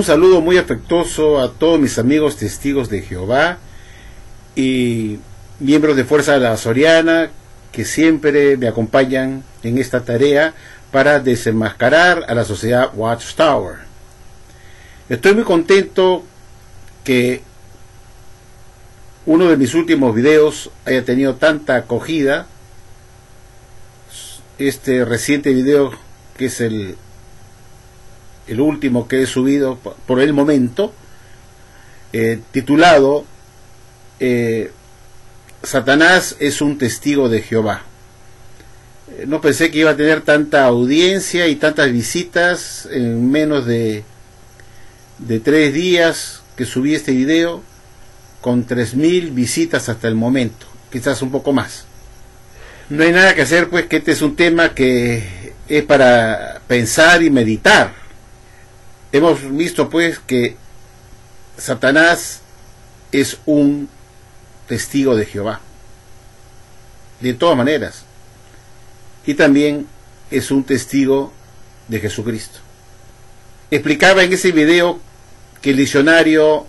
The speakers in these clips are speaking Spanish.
Un saludo muy afectuoso a todos mis amigos testigos de Jehová y miembros de Fuerza de la Soriana que siempre me acompañan en esta tarea para desenmascarar a la sociedad Watchtower. Estoy muy contento que uno de mis últimos videos haya tenido tanta acogida. Este reciente video, que es el último que he subido por el momento, titulado Satanás es un testigo de Jehová. No pensé que iba a tener tanta audiencia y tantas visitas en menos de 3 días que subí este video, con 3000 visitas hasta el momento, quizás un poco más. No hay nada que hacer, pues, que este es un tema que es para pensar y meditar. Hemos visto, pues, que Satanás es un testigo de Jehová, de todas maneras, y también es un testigo de Jesucristo. Explicaba en ese video que el diccionario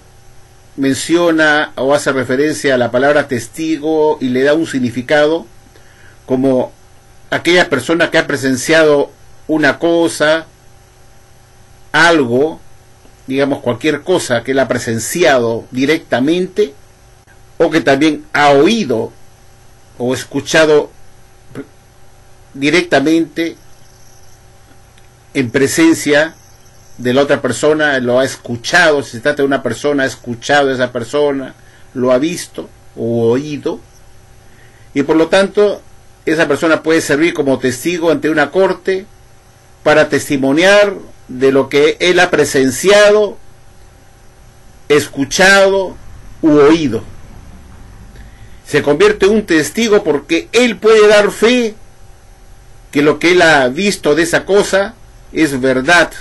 menciona o hace referencia a la palabra testigo y le da un significado como aquella persona que ha presenciado una cosa, algo, digamos cualquier cosa que él ha presenciado directamente, o que también ha oído o escuchado directamente en presencia de la otra persona, lo ha escuchado. Si se trata de una persona, ha escuchado a esa persona, lo ha visto o oído, y por lo tanto esa persona puede servir como testigo ante una corte para testimoniar de lo que él ha presenciado, escuchado u oído. Se convierte en un testigo porque él puede dar fe que lo que él ha visto de esa cosa es verdad,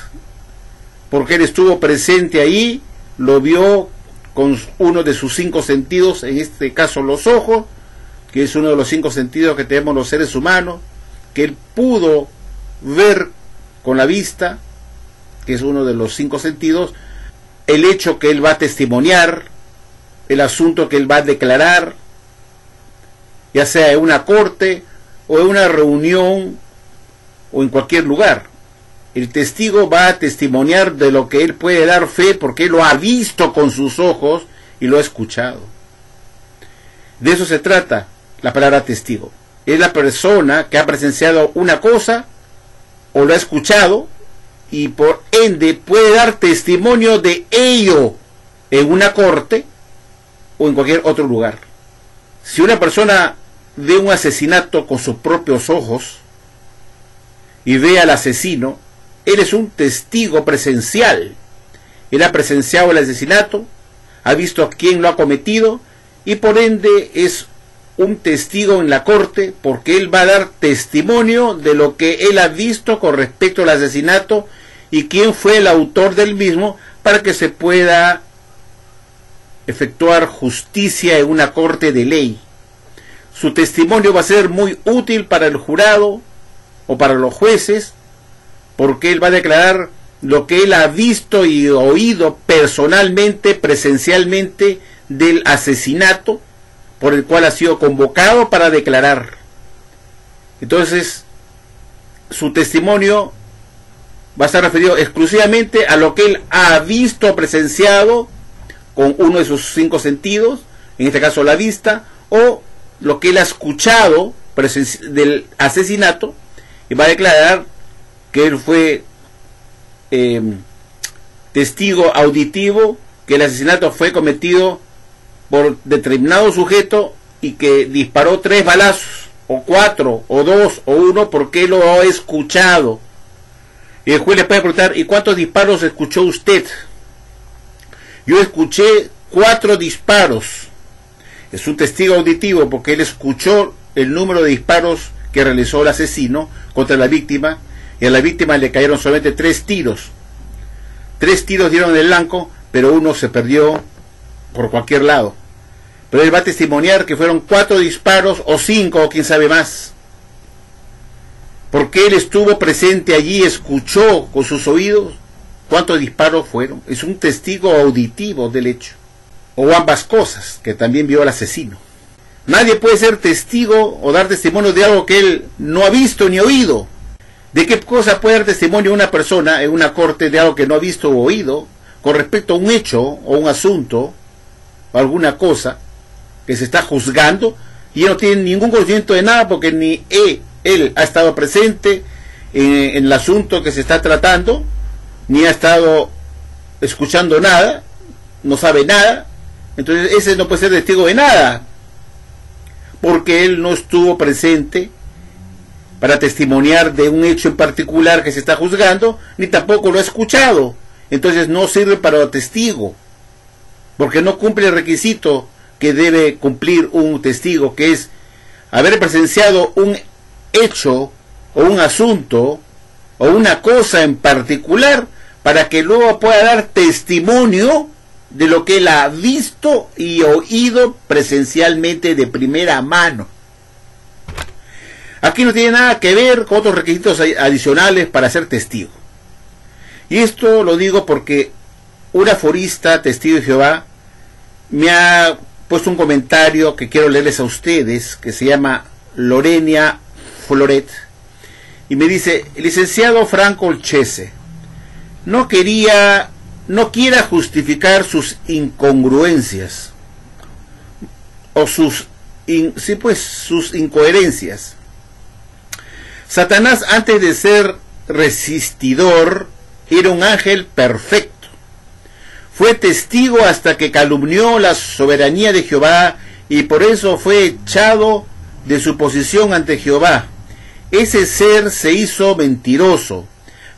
porque él estuvo presente ahí, lo vio con uno de sus 5 sentidos, en este caso los ojos, que es uno de los 5 sentidos que tenemos los seres humanos, que él pudo ver con la vista, que es uno de los 5 sentidos, el hecho que él va a testimoniar, el asunto que él va a declarar, ya sea en una corte o en una reunión o en cualquier lugar. El testigo va a testimoniar de lo que él puede dar fe porque él lo ha visto con sus ojos y lo ha escuchado. De eso se trata la palabra testigo. Es la persona que ha presenciado una cosa o lo ha escuchado y por ende puede dar testimonio de ello en una corte o en cualquier otro lugar. Si una persona ve un asesinato con sus propios ojos y ve al asesino, él es un testigo presencial. Él ha presenciado el asesinato, ha visto a quién lo ha cometido y por ende es un testigo en la corte porque él va a dar testimonio de lo que él ha visto con respecto al asesinato y quién fue el autor del mismo, para que se pueda efectuar justicia en una corte de ley. Su testimonio va a ser muy útil para el jurado o para los jueces, porque él va a declarar lo que él ha visto y oído personalmente, presencialmente, del asesinato por el cual ha sido convocado para declarar. Entonces, su testimonio va a estar referido exclusivamente a lo que él ha visto, presenciado con uno de sus 5 sentidos, en este caso la vista, o lo que él ha escuchado del asesinato, y va a declarar que él fue testigo auditivo, que el asesinato fue cometido por determinado sujeto y que disparó 3 balazos, o 4, o 2, o 1, porque él lo ha escuchado. Y el juez le puede preguntar: ¿y cuántos disparos escuchó usted? Yo escuché 4 disparos. Es un testigo auditivo porque él escuchó el número de disparos que realizó el asesino contra la víctima, y a la víctima le cayeron solamente 3 tiros. 3 tiros dieron en el blanco, pero uno se perdió por cualquier lado. Pero él va a testimoniar que fueron 4 disparos o 5 o quién sabe más, porque él estuvo presente allí, escuchó con sus oídos cuántos disparos fueron. Es un testigo auditivo del hecho. O ambas cosas, que también vio al asesino. Nadie puede ser testigo o dar testimonio de algo que él no ha visto ni oído. ¿De qué cosa puede dar testimonio una persona en una corte de algo que no ha visto o oído con respecto a un hecho o un asunto o alguna cosa que se está juzgando y él no tiene ningún conocimiento de nada porque ni él ha estado presente en el asunto que se está tratando, ni ha estado escuchando nada, no sabe nada? Entonces ese no puede ser testigo de nada porque él no estuvo presente para testimoniar de un hecho en particular que se está juzgando, ni tampoco lo ha escuchado. Entonces no sirve para testigo, porque no cumple el requisito que debe cumplir un testigo, que es haber presenciado un hecho o un asunto o una cosa en particular para que luego pueda dar testimonio de lo que él ha visto y oído presencialmente de primera mano. Aquí no tiene nada que ver con otros requisitos adicionales para ser testigo. Y esto lo digo porque un aforista, testigo de Jehová, me ha puesto un comentario que quiero leerles a ustedes, que se llama Lorena Floret, y me dice: licenciado Franco Olchese, no quiera justificar sus incongruencias o sus incoherencias. Satanás, antes de ser resistidor, era un ángel perfecto. Fue testigo hasta que calumnió la soberanía de Jehová y por eso fue echado de su posición ante Jehová. Ese ser se hizo mentiroso.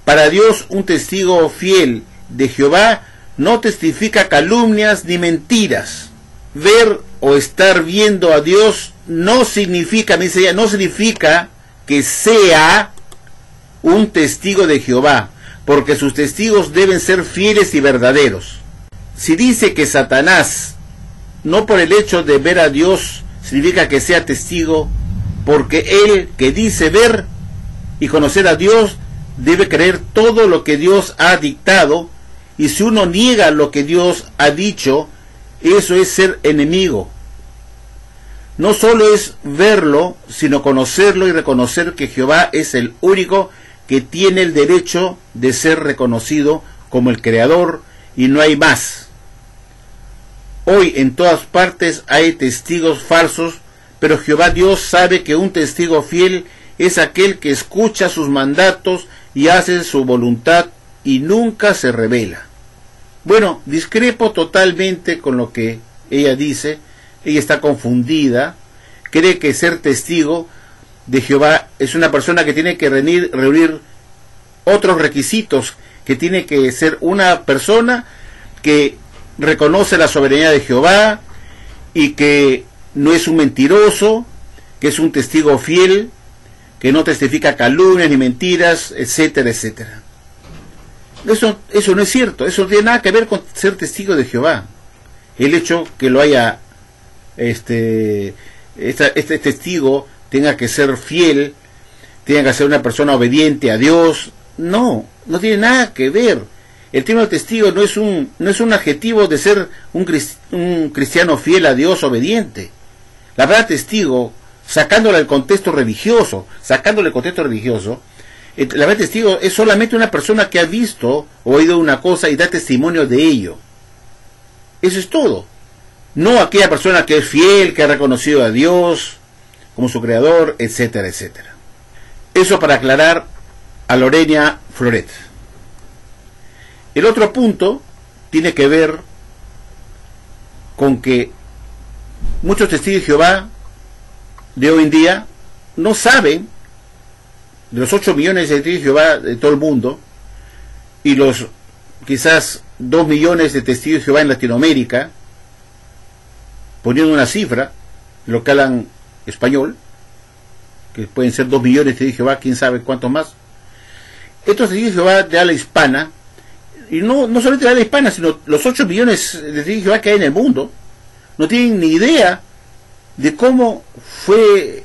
Para Dios, un testigo fiel de Jehová no testifica calumnias ni mentiras. Ver o estar viendo a Dios no significa, me dice ella, no significa que sea un testigo de Jehová, porque sus testigos deben ser fieles y verdaderos. Si dice que Satanás, no por el hecho de ver a Dios, significa que sea testigo, porque él que dice ver y conocer a Dios, debe creer todo lo que Dios ha dictado, y si uno niega lo que Dios ha dicho, eso es ser enemigo. No solo es verlo, sino conocerlo y reconocer que Jehová es el único que tiene el derecho de ser reconocido como el Creador y no hay más. Hoy en todas partes hay testigos falsos, pero Jehová Dios sabe que un testigo fiel es aquel que escucha sus mandatos y hace su voluntad y nunca se rebela. Bueno, discrepo totalmente con lo que ella dice. Ella está confundida, cree que ser testigo de Jehová es una persona que tiene que reunir otros requisitos, que tiene que ser una persona que reconoce la soberanía de Jehová y que no es un mentiroso, que es un testigo fiel, que no testifica calumnias ni mentiras, etcétera, etcétera. Eso no es cierto, eso no tiene nada que ver con ser testigo de Jehová. El hecho que lo haya este testigo tenga que ser fiel, tenga que ser una persona obediente a Dios, no tiene nada que ver. El término testigo no es un adjetivo de ser un cristiano fiel a Dios, obediente. La palabra testigo, sacándole el contexto religioso, la palabra testigo es solamente una persona que ha visto o oído una cosa y da testimonio de ello. Eso es todo. No aquella persona que es fiel, que ha reconocido a Dios como su creador, etcétera, etcétera. Eso para aclarar a Lorena Floret. El otro punto tiene que ver con que muchos testigos de Jehová de hoy en día no saben, de los 8 millones de testigos de Jehová de todo el mundo y los quizás 2 millones de testigos de Jehová en Latinoamérica, poniendo una cifra, lo que hablan español, que pueden ser 2 millones de testigos de Jehová, quién sabe cuántos más. Estos testigos de Jehová de habla hispana, y no solamente de habla hispana, sino los 8 millones de testigos de Jehová que hay en el mundo, no tienen ni idea de cómo fue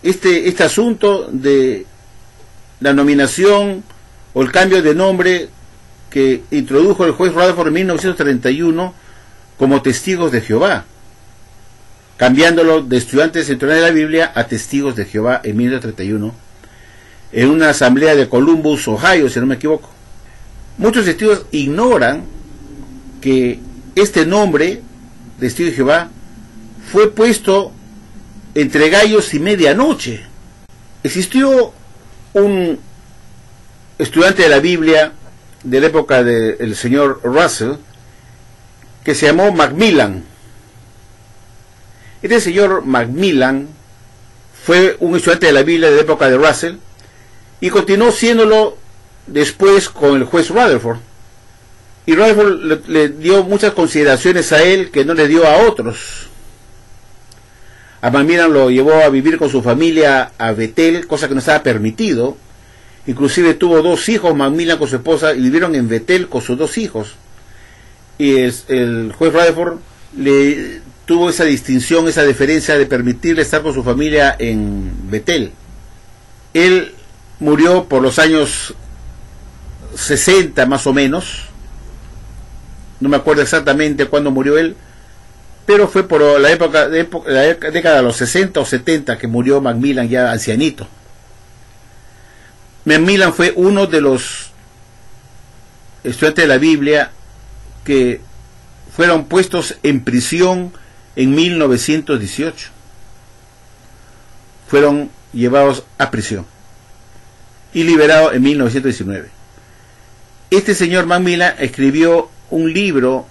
este asunto de la nominación o el cambio de nombre que introdujo el juez Rutherford en 1931 como testigos de Jehová, cambiándolo de estudiantes centrales de la Biblia a testigos de Jehová en 1931, en una asamblea de Columbus, Ohio, si no me equivoco. Muchos testigos ignoran que este nombre, testigo de Jehová, fue puesto entre gallos y medianoche. Existió un estudiante de la Biblia de la época del señor Russell que se llamó Macmillan. Este señor Macmillan fue un estudiante de la Biblia de la época de Russell y continuó siéndolo después con el juez Rutherford. Y Rutherford le dio muchas consideraciones a él que no le dio a otros. A Macmillan lo llevó a vivir con su familia a Bethel, cosa que no estaba permitido. Inclusive tuvo 2 hijos, Macmillan con su esposa, y vivieron en Bethel con sus 2 hijos. Y el juez Rutherford le tuvo esa distinción, esa deferencia de permitirle estar con su familia en Bethel. Él murió por los años 60 más o menos. No me acuerdo exactamente cuándo murió él, pero fue por la década de los 60 o 70 que murió Macmillan, ya ancianito. Macmillan fue uno de los estudiantes de la Biblia que fueron puestos en prisión en 1918. Fueron llevados a prisión y liberados en 1919. Este señor Macmillan escribió un libro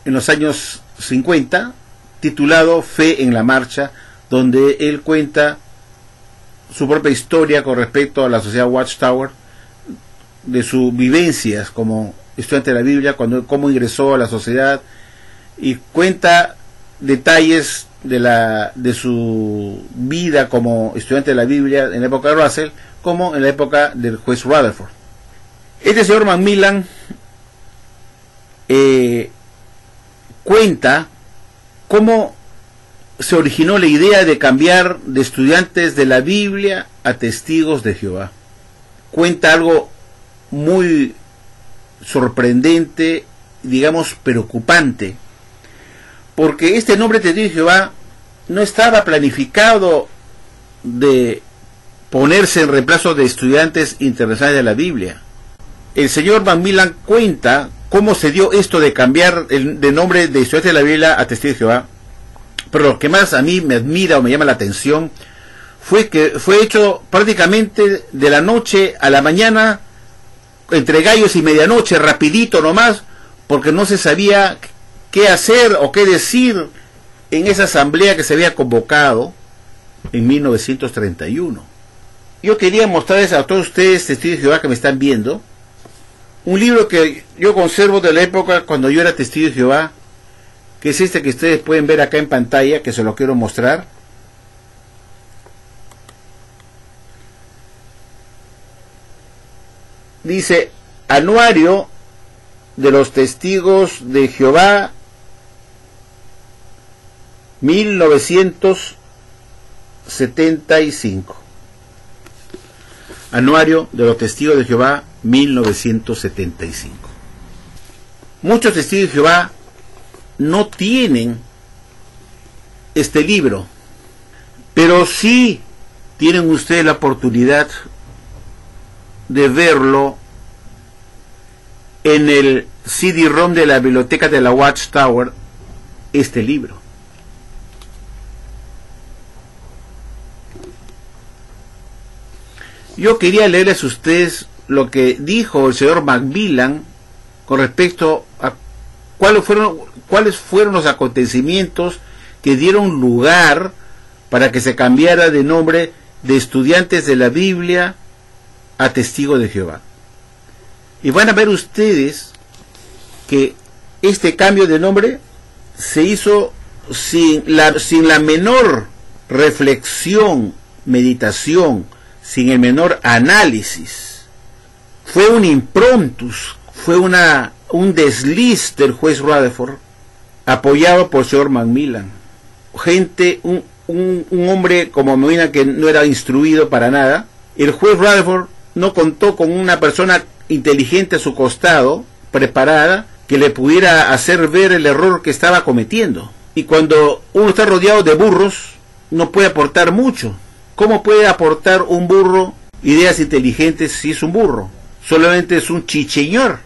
en los años 50 titulado Fe en la Marcha, donde él cuenta su propia historia con respecto a la sociedad Watchtower, de sus vivencias como estudiante de la Biblia, cómo ingresó a la sociedad, y cuenta detalles de su vida como estudiante de la Biblia en la época de Russell como en la época del juez Rutherford. Este señor Macmillan cuenta cómo se originó la idea de cambiar de estudiantes de la Biblia a testigos de Jehová. Cuenta algo muy sorprendente, digamos preocupante, porque este nombre testigo de Jehová no estaba planificado de ponerse en reemplazo de estudiantes internacionales de la Biblia. El señor Macmillan cuenta cómo se dio esto de cambiar de nombre de estudiante de la Biblia a testigo de Jehová, pero lo que más a mí me admira o me llama la atención fue que fue hecho prácticamente de la noche a la mañana, entre gallos y medianoche, rapidito nomás, porque no se sabía qué hacer o qué decir en esa asamblea que se había convocado en 1931. Yo quería mostrarles a todos ustedes, testigos de Jehová que me están viendo, un libro que yo conservo de la época cuando yo era testigo de Jehová, que es este que ustedes pueden ver acá en pantalla, que se lo quiero mostrar. Dice Anuario de los Testigos de Jehová 1975. Anuario de los Testigos de Jehová 1975. Muchos testigos de Jehová no tienen este libro, pero sí tienen ustedes la oportunidad de verlo en el CD-ROM de la biblioteca de la Watchtower, este libro. Yo quería leerles a ustedes lo que dijo el señor Macmillan con respecto a cuáles fueron los acontecimientos que dieron lugar para que se cambiara de nombre de estudiantes de la Biblia a testigos de Jehová. Y van a ver ustedes que este cambio de nombre se hizo sin la menor reflexión, meditación, sin el menor análisis. Fue un impromptus, fue un desliz del juez Rutherford, apoyado por el señor Macmillan. Un hombre como Macmillan, que no era instruido para nada. El juez Rutherford no contó con una persona inteligente a su costado, preparada, que le pudiera hacer ver el error que estaba cometiendo. Y cuando uno está rodeado de burros, no puede aportar mucho. ¿Cómo puede aportar un burro ideas inteligentes si es un burro? Solamente es un chicheñor,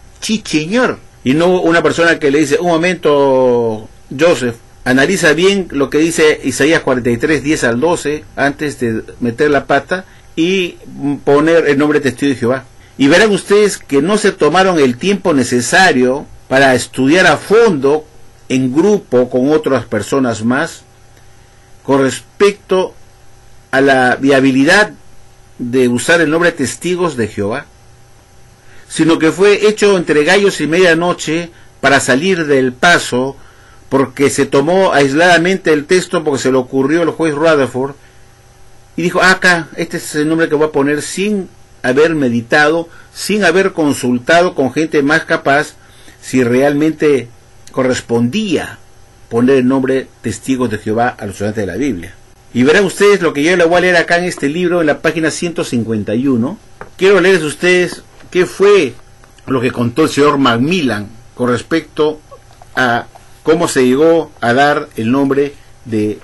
y no una persona que le dice: un momento, Joseph, analiza bien lo que dice Isaías 43, 10 al 12, antes de meter la pata y poner el nombre testigo de Jehová. Y verán ustedes que no se tomaron el tiempo necesario para estudiar a fondo, en grupo, con otras personas más, con respecto a la viabilidad de usar el nombre testigos de Jehová, sino que fue hecho entre gallos y medianoche para salir del paso, porque se tomó aisladamente el texto porque se le ocurrió al juez Rutherford y dijo: acá, este es el nombre que voy a poner, sin haber meditado, sin haber consultado con gente más capaz si realmente correspondía poner el nombre testigos de Jehová a los estudiantes de la Biblia. Y verán ustedes lo que yo les voy a leer acá en este libro, en la página 151. Quiero leerles a ustedes qué fue lo que contó el señor Macmillan con respecto a cómo se llegó a dar el nombre de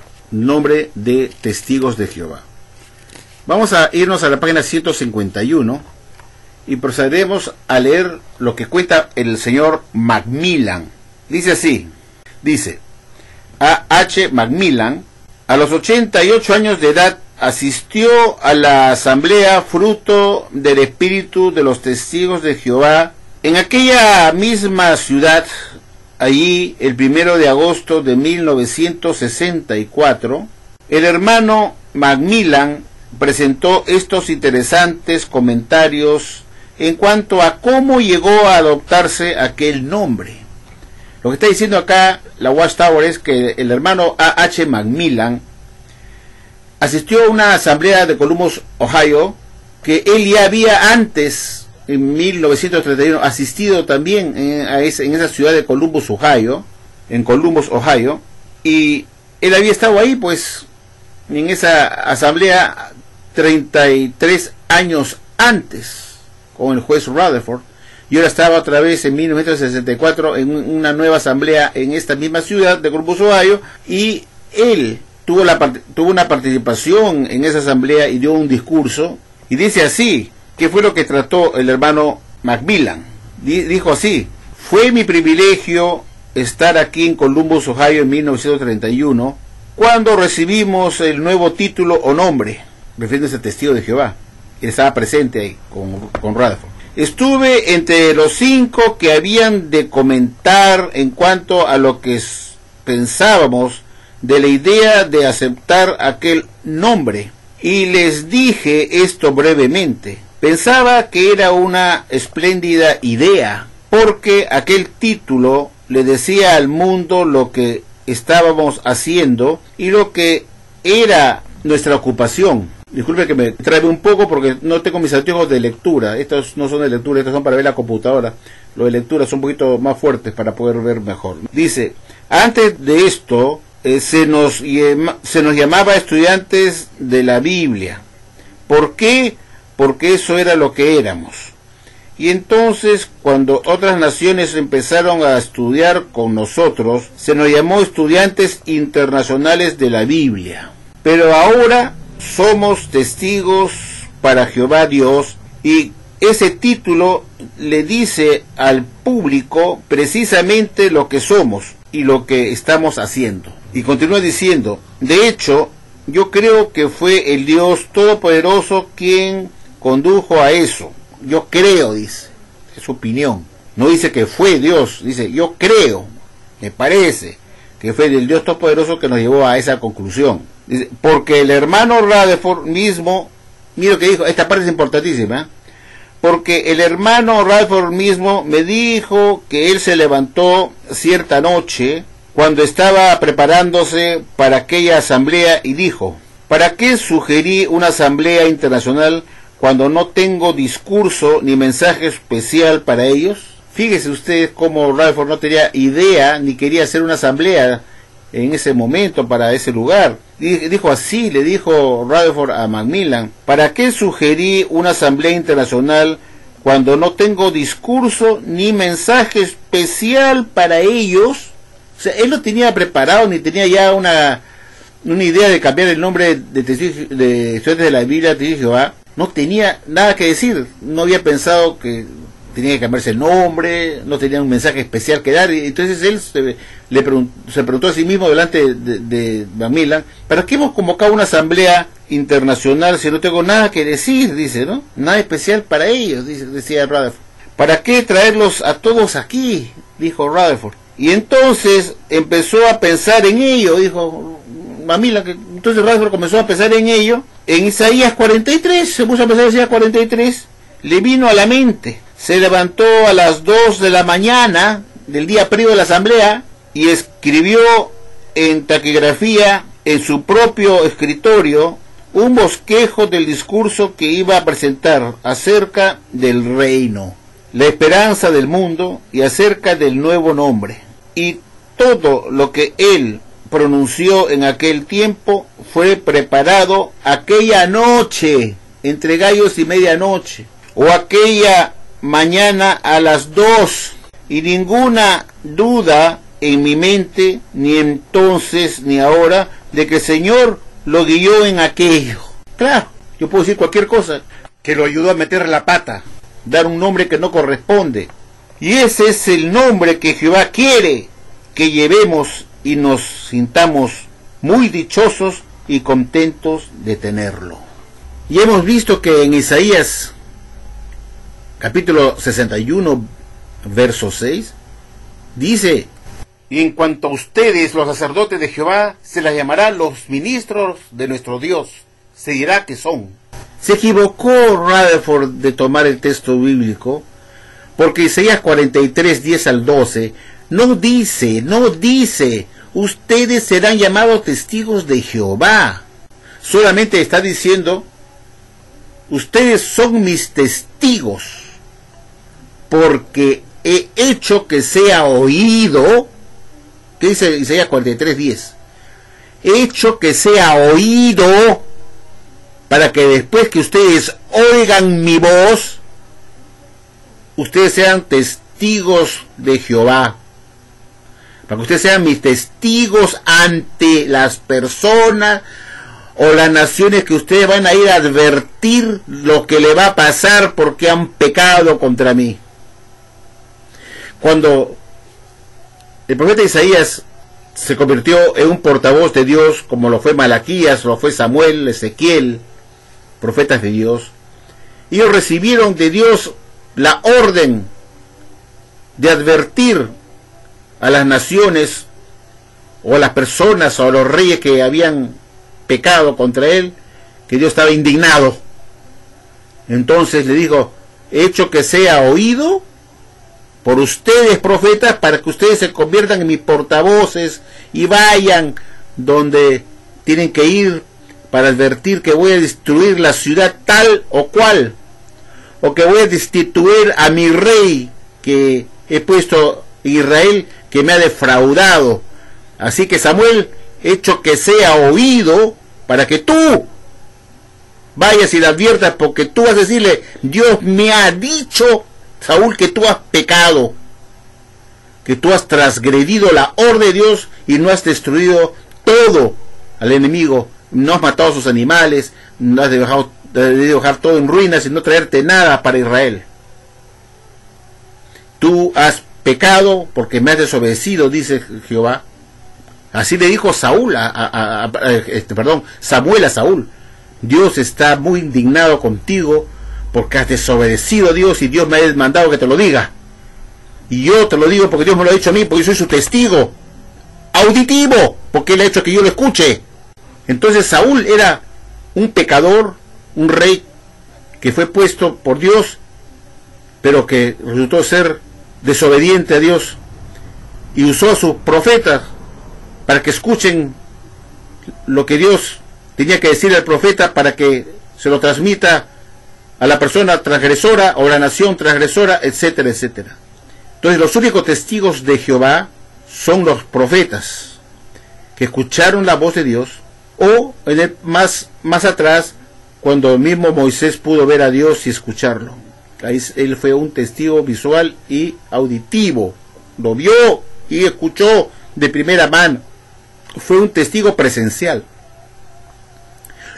testigos de Jehová. Vamos a irnos a la página 151 y procederemos a leer lo que cuenta el señor Macmillan. Dice así, dice: A. H. Macmillan, a los 88 años de edad, asistió a la asamblea fruto del espíritu de los testigos de Jehová en aquella misma ciudad. Allí, el 1 de agosto de 1964, el hermano Macmillan presentó estos interesantes comentarios en cuanto a cómo llegó a adoptarse aquel nombre. Lo que está diciendo acá la Watchtower es que el hermano A. H. Macmillan asistió a una asamblea de Columbus, Ohio, que él ya había antes, en 1931, asistido también en esa ciudad de Columbus, Ohio, y él había estado ahí, pues, en esa asamblea 33 años antes, con el juez Rutherford, y ahora estaba otra vez en 1964 en una nueva asamblea en esta misma ciudad de Columbus, Ohio, y él tuvo una participación en esa asamblea y dio un discurso, y dice así: ¿qué fue lo que trató el hermano Macmillan? Dijo así: fue mi privilegio estar aquí en Columbus, Ohio en 1931, cuando recibimos el nuevo título o nombre, refiriéndose a testigo de Jehová. Él estaba presente ahí con Rutherford. Estuve entre los 5 que habían de comentar en cuanto a lo que pensábamos de la idea de aceptar aquel nombre, y les dije esto brevemente. Pensaba que era una espléndida idea, porque aquel título le decía al mundo lo que estábamos haciendo y lo que era nuestra ocupación. Disculpe que me trabe un poco porque no tengo mis anteojos de lectura. Estos no son de lectura, estos son para ver la computadora. Los de lectura son un poquito más fuertes para poder ver mejor. Dice: antes de esto se nos llamaba estudiantes de la Biblia. ¿Por qué? Porque eso era lo que éramos. Y entonces, cuando otras naciones empezaron a estudiar con nosotros, se nos llamó estudiantes internacionales de la Biblia. Pero ahora somos testigos para Jehová Dios, y ese título le dice al público precisamente lo que somos y lo que estamos haciendo. Y continúa diciendo: de hecho, yo creo que fue el Dios Todopoderoso quien condujo a eso. Yo creo, dice, es su opinión. No dice que fue Dios, dice yo creo, me parece que fue el Dios Todopoderoso que nos llevó a esa conclusión. Dice, porque el hermano Rutherford mismo, mira lo que dijo, esta parte es importantísima, porque el hermano Rutherford mismo me dijo que él se levantó cierta noche cuando estaba preparándose para aquella asamblea y dijo: ¿para qué sugerí una asamblea internacional cuando no tengo discurso ni mensaje especial para ellos? Fíjese usted cómo Rutherford no tenía idea ni quería hacer una asamblea en ese momento para ese lugar. Dijo así, le dijo Rutherford a Macmillan: ¿para qué sugerí una asamblea internacional cuando no tengo discurso ni mensaje especial para ellos. O sea, él no tenía preparado ni tenía ya una idea de cambiar el nombre de estudiantes de la Biblia, Testigos de Jehová. No tenía nada que decir, no había pensado que tenía que cambiarse el nombre, no tenía un mensaje especial que dar, y entonces él se preguntó a sí mismo delante de Macmillan, ¿para qué hemos convocado una asamblea internacional si no tengo nada que decir? Dice, ¿no? Nada especial para ellos, decía Rutherford. ¿Para qué traerlos a todos aquí? Dijo Rutherford. Y entonces empezó a pensar en ello, dijo Macmillan, que entonces Rutherford comenzó a pensar en ello, en Isaías 43, se puso a pensar en Isaías 43, le vino a la mente. Se levantó a las 2 de la mañana del día previo de la asamblea y escribió en taquigrafía en su propio escritorio un bosquejo del discurso que iba a presentar acerca del reino, la esperanza del mundo y acerca del nuevo nombre. Y todo lo que él pronunció en aquel tiempo fue preparado aquella noche, entre gallos y medianoche, o aquella mañana a las 2, y ninguna duda en mi mente, ni entonces ni ahora, de que el Señor lo guió en aquello. Claro, yo puedo decir cualquier cosa, que lo ayudó a meter la pata, dar un nombre que no corresponde, y ese es el nombre que Jehová quiere que llevemos y nos sintamos muy dichosos y contentos de tenerlo. Y hemos visto que en Isaías capítulo 61, verso 6, dice: y en cuanto a ustedes, los sacerdotes de Jehová, se les llamará los ministros de nuestro Dios, se dirá que son. Se equivocó Rutherford de tomar el texto bíblico, porque Isaías 43, 10 al 12, no dice, ustedes serán llamados testigos de Jehová. Solamente está diciendo, ustedes son mis testigos, porque he hecho que sea oído. ¿Qué dice Isaías 43, 10? He hecho que sea oído, para que después que ustedes oigan mi voz, ustedes sean testigos de Jehová. Para que ustedes sean mis testigos ante las personas o las naciones que ustedes van a ir a advertir lo que le va a pasar porque han pecado contra mí. Cuando el profeta Isaías se convirtió en un portavoz de Dios, como lo fue Malaquías, lo fue Samuel, Ezequiel, profetas de Dios, ellos recibieron de Dios la orden de advertir a las naciones o a las personas o a los reyes que habían pecado contra él, que Dios estaba indignado. Entonces le dijo, he hecho que sea oído por ustedes, profetas, para que ustedes se conviertan en mis portavoces y vayan donde tienen que ir para advertir que voy a destruir la ciudad tal o cual, o que voy a destituir a mi rey que he puesto en Israel, que me ha defraudado. Así que Samuel, hecho que sea oído, para que tú vayas y le adviertas, porque tú vas a decirle, Dios me ha dicho, Saúl, que tú has pecado, que tú has transgredido la orden de Dios y no has destruido todo al enemigo, no has matado a sus animales, no has dejado todo en ruinas y no traerte nada para Israel. Tú has pecado porque me has desobedecido, dice Jehová. Así le dijo Samuel a Saúl. Dios está muy indignado contigo porque has desobedecido a Dios y Dios me ha mandado que te lo diga. Y yo te lo digo porque Dios me lo ha dicho a mí, porque yo soy su testigo auditivo, porque Él ha hecho que yo lo escuche. Entonces Saúl era un pecador, un rey que fue puesto por Dios, pero que resultó ser desobediente a Dios, y usó a sus profetas para que escuchen lo que Dios tenía que decir al profeta, para que se lo transmita a la persona transgresora o la nación transgresora, etcétera, etcétera. Entonces los únicos testigos de Jehová son los profetas que escucharon la voz de Dios, o más atrás, cuando el mismo Moisés pudo ver a Dios y escucharlo. Él fue un testigo visual y auditivo. Lo vio y escuchó de primera mano. Fue un testigo presencial.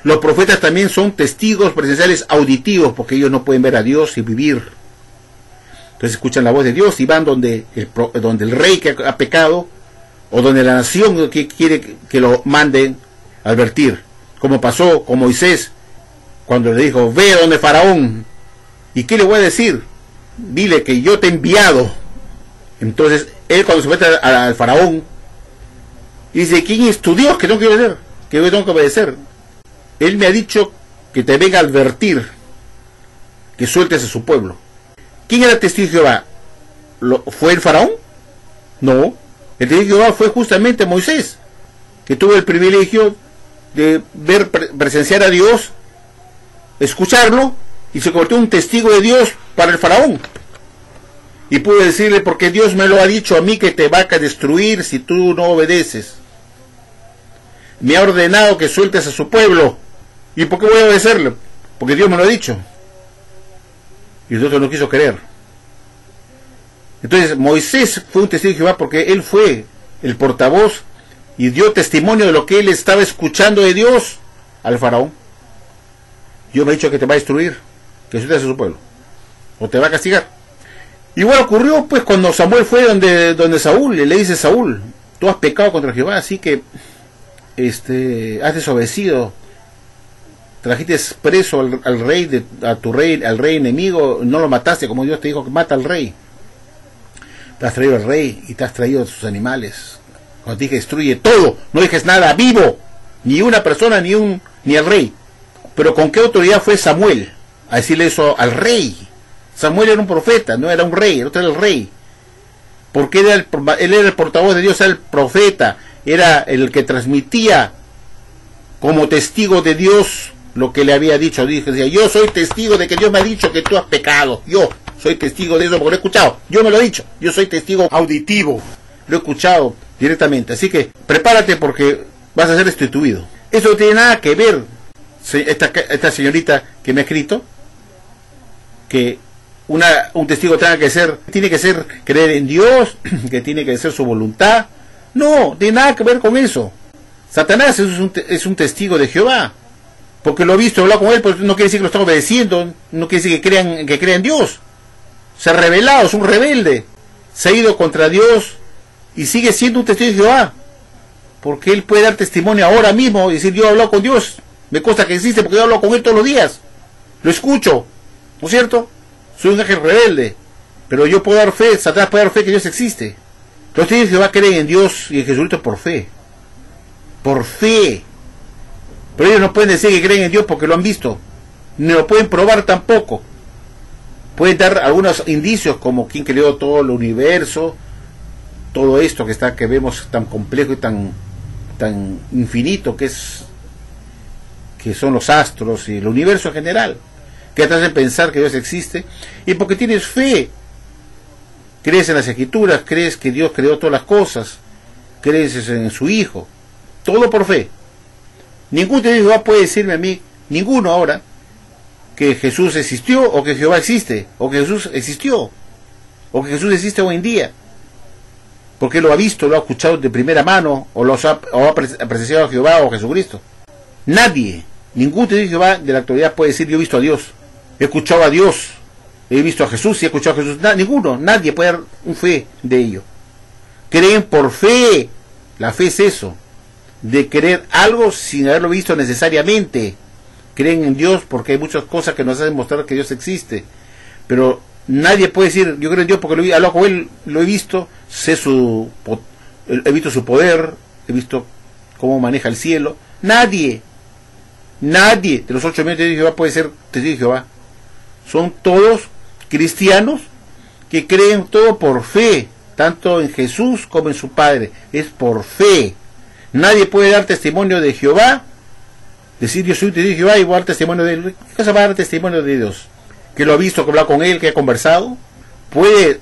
Los profetas también son testigos presenciales auditivos, porque ellos no pueden ver a Dios y vivir. Entonces escuchan la voz de Dios y van donde el rey que ha pecado, o donde la nación que quiere que lo manden a advertir, como pasó con Moisés, cuando le dijo, ve donde Faraón. ¿Y qué le voy a decir? Dile que yo te he enviado. Entonces él, cuando se mete al Faraón, dice, ¿quién es tu Dios que tengo que obedecer? Que yo tengo que obedecer. Él me ha dicho que te venga a advertir, que sueltes a su pueblo. ¿Quién era el testigo de Jehová? ¿Fue el Faraón? No. El testigo de Jehová fue justamente Moisés, que tuvo el privilegio de ver, presenciar a Dios, escucharlo, y se convirtió en un testigo de Dios para el Faraón. Y pudo decirle, porque Dios me lo ha dicho a mí, que te va a destruir si tú no obedeces. Me ha ordenado que sueltes a su pueblo. ¿Y por qué voy a obedecerle? Porque Dios me lo ha dicho. Y el otro no quiso creer. Entonces Moisés fue un testigo de Jehová porque él fue el portavoz y dio testimonio de lo que él estaba escuchando de Dios al Faraón. Dios me ha dicho que te va a destruir, que sueltes a su pueblo, o te va a castigar. Igual ocurrió pues cuando Samuel fue donde Saúl, y le dice, Saúl, tú has pecado contra Jehová, así que has desobedecido, trajiste preso al rey, al rey enemigo, no lo mataste como Dios te dijo que mata al rey. Te has traído al rey y te has traído a sus animales. Cuando te dije destruye todo, no dejes nada vivo, ni una persona ni al rey. Pero ¿con qué autoridad fue Samuel a decirle eso al rey? Samuel era un profeta, no era un rey, el otro era el rey. Porque él era el portavoz de Dios, era el profeta, era el que transmitía como testigo de Dios lo que le había dicho. Decía, yo soy testigo de que Dios me ha dicho que tú has pecado. Yo soy testigo de eso porque lo he escuchado. Yo me lo he dicho. Yo soy testigo auditivo. Lo he escuchado directamente. Así que prepárate porque vas a ser destituido. Eso no tiene nada que ver, esta señorita que me ha escrito, que un testigo tiene que ser creer en Dios, que tiene que ser su voluntad. No tiene nada que ver con eso. Satanás es un testigo de Jehová, porque lo he visto, he hablado con él, pues no quiere decir que lo están obedeciendo, no quiere decir que crean en Dios. Se ha rebelado, es un rebelde, se ha ido contra Dios y sigue siendo un testigo de Jehová, porque él puede dar testimonio ahora mismo y decir, yo he hablado con Dios, me consta que existe porque yo hablo con él todos los días, lo escucho, ¿no es cierto? Soy un ángel rebelde, pero yo puedo dar fe, Satanás puede dar fe que Dios existe. Los testigos de Jehová creen en Dios y en Jesucristo por fe. Por fe. Pero ellos no pueden decir que creen en Dios porque lo han visto. Ni lo pueden probar tampoco. Pueden dar algunos indicios como quién creó todo el universo, todo esto que vemos tan complejo y tan infinito que son los astros y el universo en general, que te hacen pensar que Dios existe, y porque tienes fe. Crees en las Escrituras, crees que Dios creó todas las cosas, crees en su Hijo, todo por fe. Ningún testigo de Jehová puede decirme a mí, ninguno ahora, que Jesús existió, o que Jehová existe, o que Jesús existió, o que Jesús existe hoy en día, porque lo ha visto, lo ha escuchado de primera mano, o ha presenciado a Jehová o a Jesucristo. Nadie, ningún testigo de Jehová de la actualidad puede decir, yo he visto a Dios, he escuchado a Dios, he visto a Jesús y he escuchado a Jesús. Ninguno, nadie puede dar un fe de ello. Creen por fe. La fe es eso, de creer algo sin haberlo visto necesariamente. Creen en Dios porque hay muchas cosas que nos hacen mostrar que Dios existe. Pero nadie puede decir, yo creo en Dios porque lo he hablado con Él, lo he visto, he visto su poder, he visto cómo maneja el cielo. Nadie de los 8 millones de Jehová puede ser testigo de Jehová. Son todos cristianos que creen todo por fe, tanto en Jesús como en su Padre. Es por fe. Nadie puede dar testimonio de Jehová, decir yo soy testigo de Jehová y voy a dar testimonio de Él. ¿Qué cosa va a dar testimonio de Dios? Que lo ha visto, que ha hablado con Él, que ha conversado. Puede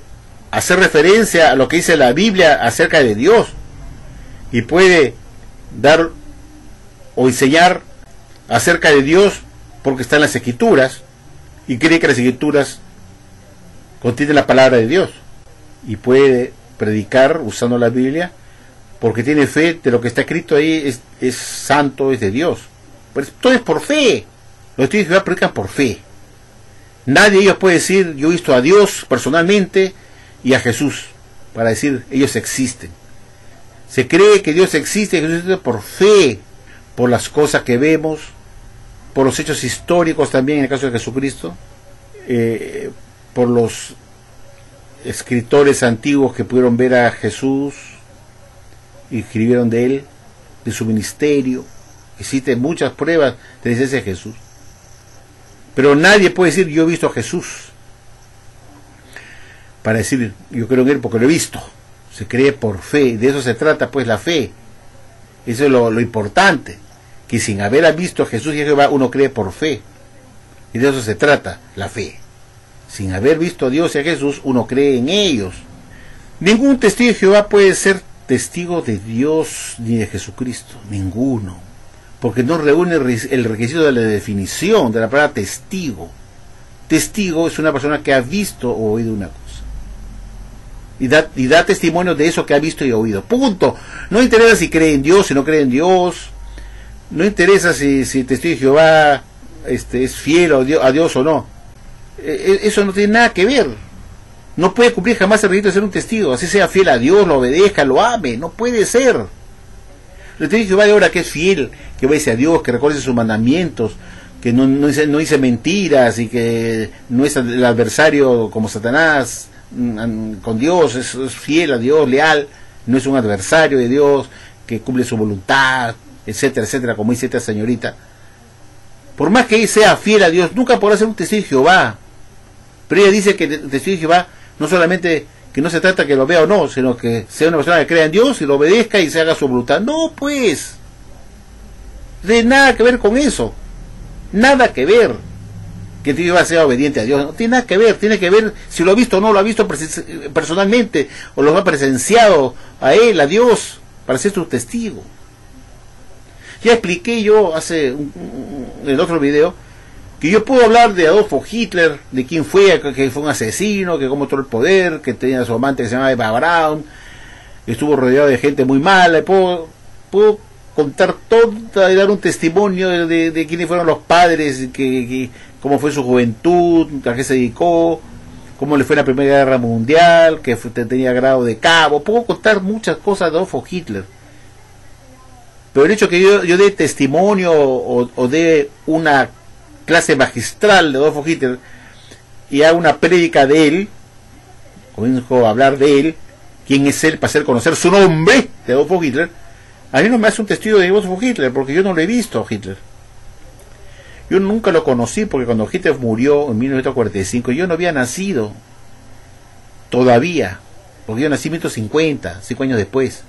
hacer referencia a lo que dice la Biblia acerca de Dios y puede dar o enseñar acerca de Dios porque está en las Escrituras y cree que las Escrituras contiene la palabra de Dios y puede predicar usando la Biblia porque tiene fe de lo que está escrito ahí, es santo, es de Dios. Pues todo es por fe. Los testigos de Jehová predican por fe. Nadie de ellos puede decir yo he visto a Dios personalmente y a Jesús para decir ellos existen. Se cree que Dios existe y Jesús existe por fe, por las cosas que vemos, por los hechos históricos también en el caso de Jesucristo, por los escritores antiguos que pudieron ver a Jesús y escribieron de él, de su ministerio. Existen muchas pruebas de la existencia de Jesús, pero nadie puede decir yo he visto a Jesús para decir yo creo en él porque lo he visto. Se cree por fe, de eso se trata pues la fe. Eso es lo importante, que sin haber visto a Jesús y a Jehová uno cree por fe, y de eso se trata la fe. Sin haber visto a Dios y a Jesús uno cree en ellos. Ningún testigo de Jehová puede ser testigo de Dios ni de Jesucristo, ninguno, porque no reúne el requisito de la definición de la palabra testigo. Testigo es una persona que ha visto o oído una cosa y da testimonio de eso que ha visto y oído, punto. No interesa si cree en Dios, si no cree en Dios, no interesa si el testigo de Jehová es fiel a Dios o no. Eso no tiene nada que ver. No puede cumplir jamás el requisito de ser un testigo, así sea fiel a Dios, lo obedezca, lo ame, no puede ser. El testigo de Jehová de ahora que es fiel, que obedece a Dios, que reconoce sus mandamientos, que no dice mentiras y que no es el adversario como Satanás con Dios, es fiel a Dios, leal, no es un adversario de Dios, que cumple su voluntad, etcétera, etcétera, como dice esta señorita. Por más que ella sea fiel a Dios, nunca podrá ser un testigo de Jehová. Pero ella dice que el testigo de Jehová no solamente que no se trata que lo vea o no, sino que sea una persona que crea en Dios y lo obedezca y se haga su voluntad. No, pues, no tiene nada que ver con eso, nada que ver que el testigo de Jehová sea obediente a Dios, no tiene nada que ver. Tiene que ver si lo ha visto o no lo ha visto personalmente, o lo ha presenciado a él, a Dios, para ser su testigo. Ya expliqué yo en el otro video que yo puedo hablar de Adolfo Hitler, de quién fue, que fue un asesino, que cómo tomó el poder, que tenía a su amante que se llamaba Eva Braun, que estuvo rodeado de gente muy mala. Puedo contar todo y dar un testimonio de quiénes fueron los padres, cómo fue su juventud, a qué se dedicó, cómo le fue en la Primera Guerra Mundial, que tenía grado de cabo. Puedo contar muchas cosas de Adolfo Hitler. Pero el hecho que yo dé testimonio o dé una clase magistral de Adolfo Hitler y haga una prédica de él, comienzo a hablar de él, quién es él, para hacer conocer su nombre de Adolfo Hitler, a mí no me hace un testigo de Adolfo Hitler, porque yo no lo he visto a Hitler. Yo nunca lo conocí, porque cuando Hitler murió en 1945 yo no había nacido todavía, porque yo nací en 1950, 5 años después.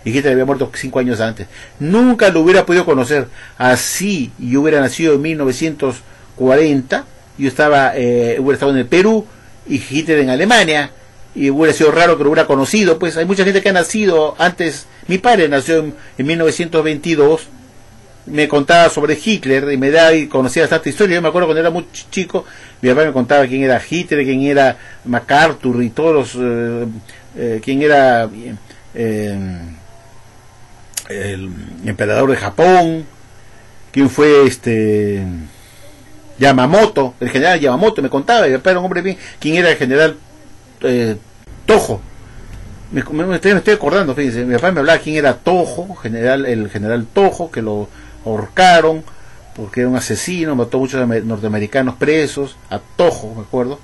Y Hitler había muerto 5 años antes. Nunca lo hubiera podido conocer. Así yo hubiera nacido en 1940, yo hubiera estado en el Perú y Hitler en Alemania, y hubiera sido raro que lo hubiera conocido. Pues hay mucha gente que ha nacido antes. Mi padre nació en 1922, me contaba sobre Hitler y conocía bastante historia. Yo me acuerdo cuando era muy chico, mi papá me contaba quién era Hitler, quién era MacArthur y todos los quién era el emperador de Japón, quién fue Yamamoto, el general Yamamoto, me contaba. Mi papá era un hombre bien. Quién era el general Tojo. Me estoy acordando, fíjense, mi papá me hablaba quién era Tojo, el general Tojo, que lo ahorcaron porque era un asesino, mató a muchos norteamericanos presos, a Tojo, me acuerdo.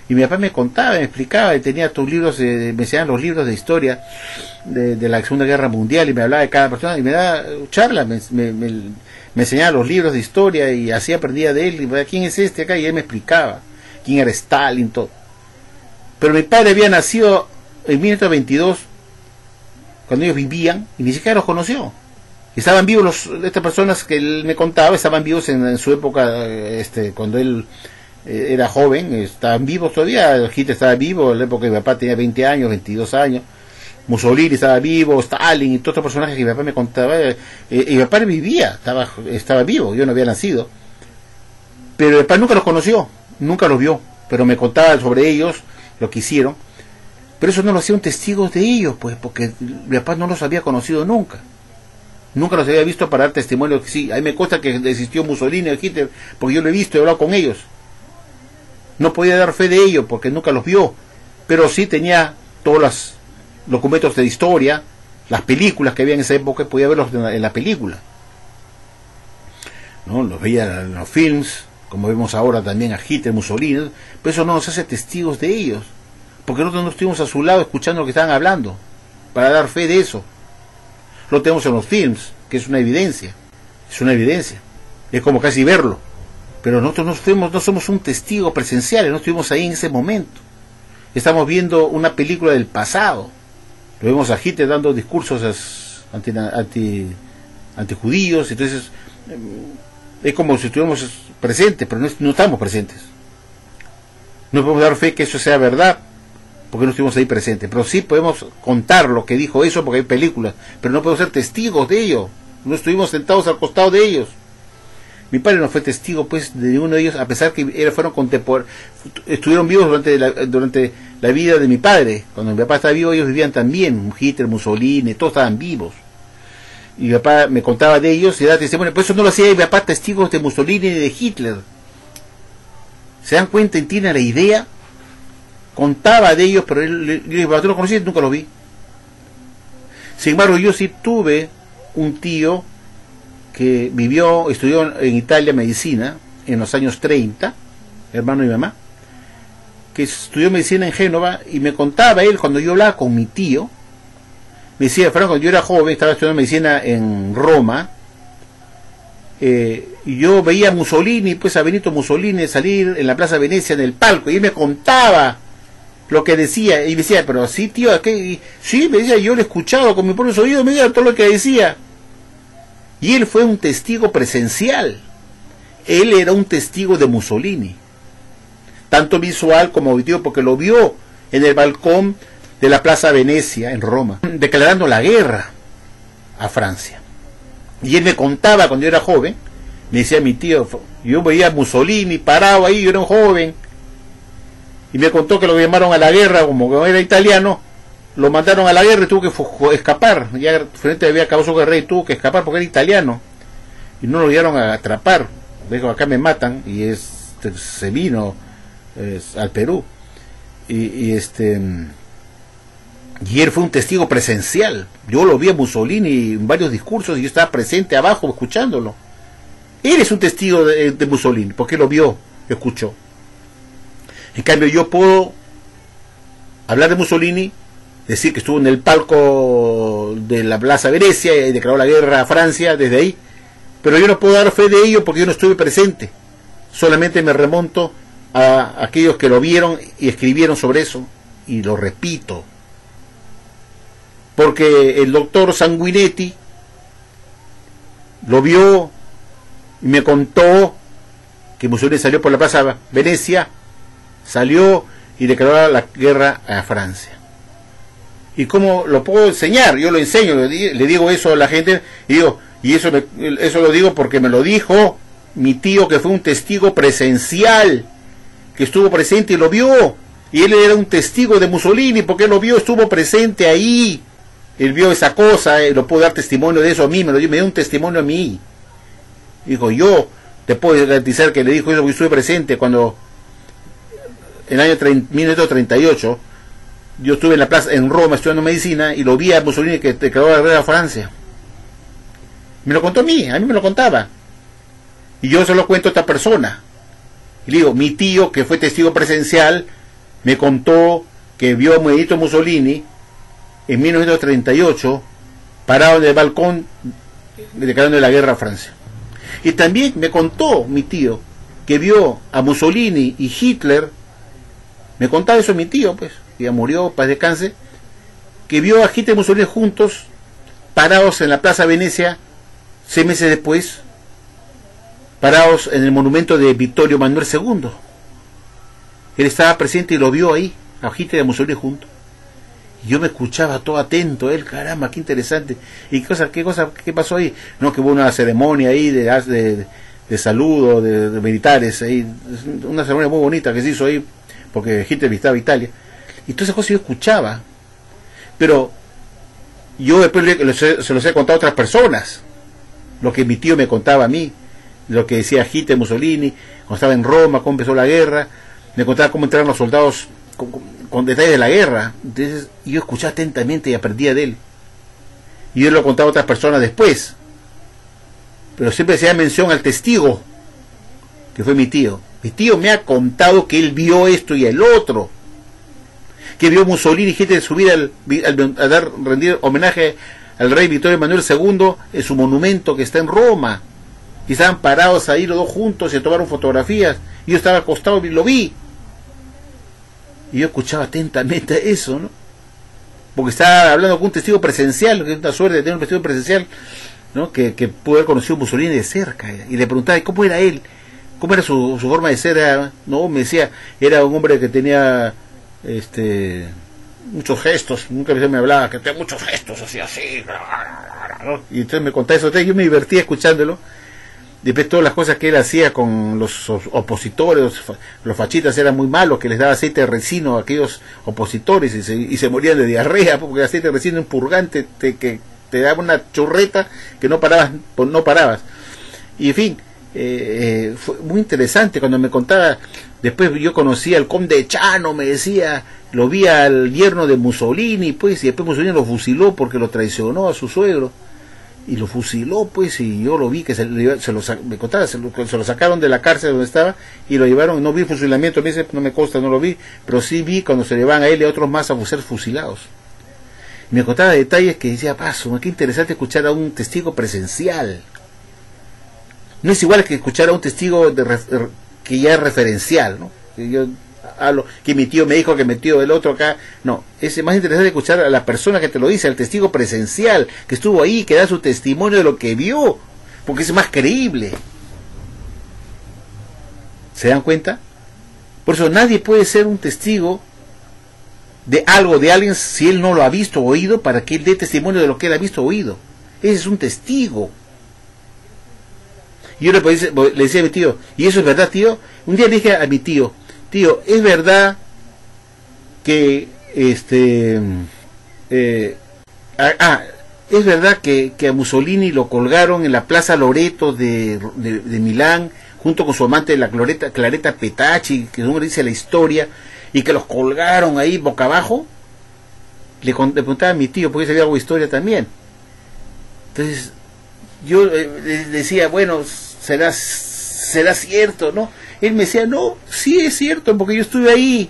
Y mi papá me contaba, me explicaba, y tenía tus libros, me enseñaban los libros de historia de la Segunda Guerra Mundial, y me hablaba de cada persona, y me daba charla, me enseñaba los libros de historia, y así aprendía de él, y me, ¿quién es este acá? Y él me explicaba quién era Stalin, todo. Pero mi padre había nacido en 1922, cuando ellos vivían, y ni siquiera los conoció. Estaban vivos estas personas que él me contaba, estaban vivos en su época, cuando él era joven, estaban vivos todavía. Hitler estaba vivo en la época que mi papá tenía 20 años, 22 años. Mussolini estaba vivo, Stalin y todos estos personajes que mi papá me contaba. Y mi papá vivía, estaba vivo, yo no había nacido. Pero mi papá nunca los conoció, nunca los vio. pero me contaba sobre ellos, lo que hicieron, pero eso no lo hacían testigos de ellos, pues, porque mi papá no los había conocido nunca. Nunca los había visto para dar testimonio que sí. Ahí me consta que existió Mussolini o Hitler, porque yo lo he visto, he hablado con ellos. No podía dar fe de ello, porque nunca los vio, pero sí tenía todos los documentos de historia, las películas que había en esa época, podía verlos en la película, ¿no? Los veía en los films, como vemos ahora también a Hitler, Mussolini, pero eso no nos hace testigos de ellos, porque nosotros no estuvimos a su lado escuchando lo que estaban hablando, para dar fe de eso. Lo tenemos en los films, que es una evidencia, es como casi verlo, pero nosotros no somos un testigo presencial, no estuvimos ahí en ese momento, estamos viendo una película del pasado. Lo vemos a Hitler dando discursos antijudíos, entonces es como si estuviéramos presentes, pero no estamos presentes. No podemos dar fe que eso sea verdad, porque no estuvimos ahí presentes, pero sí podemos contar lo que dijo eso, porque hay películas, pero no podemos ser testigos de ello, no estuvimos sentados al costado de ellos. Mi padre no fue testigo, pues, de ninguno de ellos, a pesar que fueron contemporáneos, estuvieron vivos durante la vida de mi padre. Cuando mi papá estaba vivo, ellos vivían también, Hitler, Mussolini, todos estaban vivos. Y mi papá me contaba de ellos y daba testimonio. Por eso no lo hacía mi papá testigos de Mussolini ni de Hitler. ¿Se dan cuenta? Tiene la idea. Contaba de ellos, pero yo no lo conocí, nunca lo vi. Sin embargo, yo sí tuve un tío que estudió en Italia medicina en los años 30, hermano de mi mamá, que estudió medicina en Génova, y me contaba él, cuando yo hablaba con mi tío, me decía, Franco, cuando yo era joven, estaba estudiando medicina en Roma, y yo veía a Mussolini, pues a Benito Mussolini salir en la Plaza Venecia en el palco, y él me contaba lo que decía, y me decía, pero sí, tío, ¿qué? Sí, me decía, yo lo he escuchado con mis propios oídos, me decía todo lo que decía. Y él fue un testigo presencial. Él era un testigo de Mussolini, tanto visual como auditivo, porque lo vio en el balcón de la Plaza Venecia en Roma, declarando la guerra a Francia. Y él me contaba cuando yo era joven, me decía mi tío, yo veía a Mussolini parado ahí, yo era un joven, y me contó que lo llamaron a la guerra, como era italiano, lo mandaron a la guerra y tuvo que escapar. Ya frente había acabado su guerra y tuvo que escapar porque era italiano, y no lo llegaron a atrapar. Dijo, acá me matan, y se vino al Perú, y él fue un testigo presencial. Yo lo vi a Mussolini en varios discursos y yo estaba presente abajo escuchándolo. Él es un testigo de Mussolini porque lo vio, lo escuchó. En cambio, yo puedo hablar de Mussolini, decir que estuvo en el palco de la Plaza Venecia y declaró la guerra a Francia desde ahí, pero yo no puedo dar fe de ello porque yo no estuve presente. Solamente me remonto a aquellos que lo vieron y escribieron sobre eso, y lo repito, porque el doctor Sanguinetti lo vio y me contó que Mussolini salió por la Plaza Venecia, salió y declaró la guerra a Francia. ¿Y cómo lo puedo enseñar? Yo lo enseño, le digo eso a la gente, y digo, eso lo digo porque me lo dijo mi tío, que fue un testigo presencial, que estuvo presente y lo vio, y él era un testigo de Mussolini porque él lo vio, estuvo presente ahí, él vio esa cosa, lo puedo dar testimonio de eso a mí, me dio un testimonio a mí. Dijo, yo te puedo garantizar que le dijo eso porque estuve presente cuando en el año 1938 yo estuve en la plaza en Roma estudiando medicina y lo vi a Mussolini que declaró la guerra a Francia. Me lo contó a mí me lo contaba, y yo se lo cuento a esta persona y le digo, mi tío que fue testigo presencial me contó que vio a Benito Mussolini en 1938 parado en el balcón declarando la guerra a Francia. Y también me contó mi tío que vio a Mussolini y Hitler, me contaba eso mi tío, pues, que ya murió, paz descanse, que vio a Hitler y Mussolini juntos, parados en la Plaza Venecia, 6 meses después, parados en el monumento de Vittorio Emanuele II. Él estaba presente y lo vio ahí, a Hitler y a Mussolini juntos. Y yo me escuchaba todo atento, él, caramba, qué interesante. ¿Y qué pasó ahí? No, que hubo una ceremonia ahí de de saludo de militares ahí, una ceremonia muy bonita que se hizo ahí porque Hitler visitaba Italia, y todas esas cosas yo escuchaba, pero yo después se los he contado a otras personas, lo que mi tío me contaba a mí, lo que decía Hitler, Mussolini, cuando estaba en Roma, cómo empezó la guerra, me contaba cómo entraron los soldados con detalles de la guerra. Entonces yo escuchaba atentamente y aprendía de él, y yo lo contaba a otras personas después, pero siempre se da mención al testigo, que fue mi tío. Mi tío me ha contado que él vio esto y el otro, que vio Mussolini y Hitler subir al rendir homenaje al rey Vittorio Emanuele II en su monumento que está en Roma, y estaban parados ahí los dos juntos y se tomaron fotografías, y yo estaba acostado y lo vi, y yo escuchaba atentamente eso, ¿no? Porque estaba hablando con un testigo presencial, que es una suerte de tener un testigo presencial, ¿no? Que pudo haber conocido a Mussolini de cerca, y le preguntaba cómo era él, cómo era su forma de ser. No, me decía, era un hombre que tenía muchos gestos, nunca me hablaba, que tenía muchos gestos, así, ¿no? Y entonces me contaba eso, yo me divertía escuchándolo. Después todas las cosas que él hacía con los opositores, los fascistas eran muy malos, que les daba aceite de resino a aquellos opositores y se morían de diarrea, porque el aceite de resino es un purgante que te daba una churreta que no parabas. Y en fin, fue muy interesante cuando me contaba. Después yo conocí al conde Chano, me decía, lo vi al yerno de Mussolini, pues, y después Mussolini lo fusiló porque lo traicionó a su suegro, y lo fusiló, pues, y yo lo vi que me contaba, se lo sacaron de la cárcel donde estaba y lo llevaron. No vi el fusilamiento, me dice, no me consta, no lo vi, pero sí vi cuando se llevan a él y a otros más a ser fusilados. Me contaba detalles que decía, paso, qué interesante escuchar a un testigo presencial. No es igual que escuchar a un testigo que ya es referencial, ¿no? Que yo hablo, que mi tío me dijo, que mi tío el otro acá. No, es más interesante escuchar a la persona que te lo dice, al testigo presencial, que estuvo ahí, que da su testimonio de lo que vio, porque es más creíble. ¿Se dan cuenta? Por eso nadie puede ser un testigo de algo, de alguien, si él no lo ha visto o oído, para que él dé testimonio de lo que él ha visto o oído. Ese es un testigo. Y yo le decía a mi tío, ¿y eso es verdad, tío? Un día le dije a mi tío, ¿es verdad que es verdad que a Mussolini lo colgaron en la Plaza Loreto de Milán, junto con su amante, la Claretta Petacci, que uno dice la historia, y que los colgaron ahí boca abajo? Le preguntaba a mi tío, porque sabía algo de historia también. Entonces yo le decía, bueno, será cierto, ¿no? Él me decía, no, sí es cierto, porque yo estuve ahí.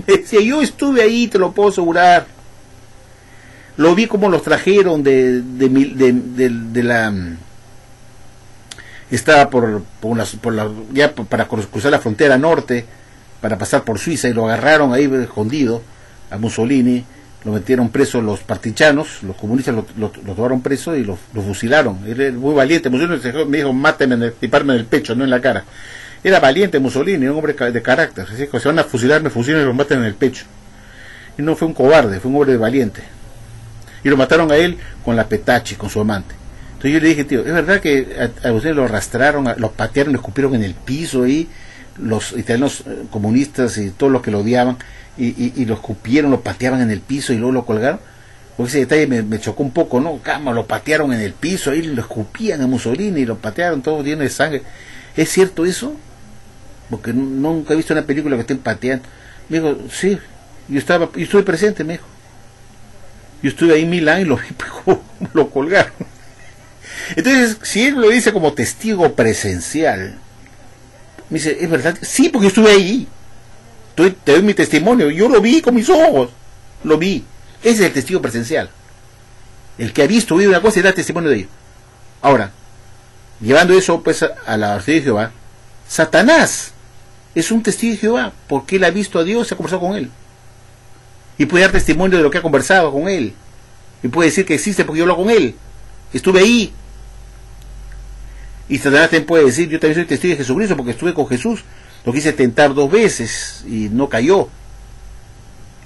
Me decía, yo estuve ahí, te lo puedo asegurar. Lo vi como los trajeron de la... Estaba ya para cruzar la frontera norte, para pasar por Suiza, y lo agarraron ahí escondido a Mussolini. Lo metieron preso los partisanos, los comunistas lo tomaron preso y lo fusilaron. Él era muy valiente. Mussolini me dijo, máteme, disparme en el pecho, no en la cara. Era valiente Mussolini, un hombre de carácter. Así que se van a fusilar, me fusilan y lo maten en el pecho. Y no fue un cobarde, fue un hombre valiente. Y lo mataron a él con la Petacci, con su amante. Entonces yo le dije, tío, ¿es verdad que a ustedes lo arrastraron, lo patearon, lo escupieron en el piso ahí, los italianos comunistas y todos los que lo odiaban, y lo escupieron, lo pateaban en el piso y luego lo colgaron? Porque ese detalle me chocó un poco, ¿no? Lo patearon en el piso, ahí lo escupían a Mussolini y lo patearon, todo lleno de sangre. ¿Es cierto eso? Porque nunca he visto una película que estén pateando. Me dijo, sí, yo estuve presente, me dijo. Yo estuve ahí en Milán y lo vi, lo colgaron. Entonces, si él lo dice como testigo presencial, me dice, ¿es verdad? Sí, porque yo estuve ahí. Te doy mi testimonio, yo lo vi con mis ojos, lo vi. Ese es el testigo presencial. El que ha visto, oído una cosa y da testimonio de ello. Ahora, llevando eso pues a la testigo de Jehová, Satanás es un testigo de Jehová, porque él ha visto a Dios y ha conversado con él. Y puede dar testimonio de lo que ha conversado con él. Y puede decir que existe porque yo hablo con él. Estuve ahí. Y Satanás también puede decir, yo también soy testigo de Jesucristo porque estuve con Jesús. Lo quise tentar 2 veces y no cayó.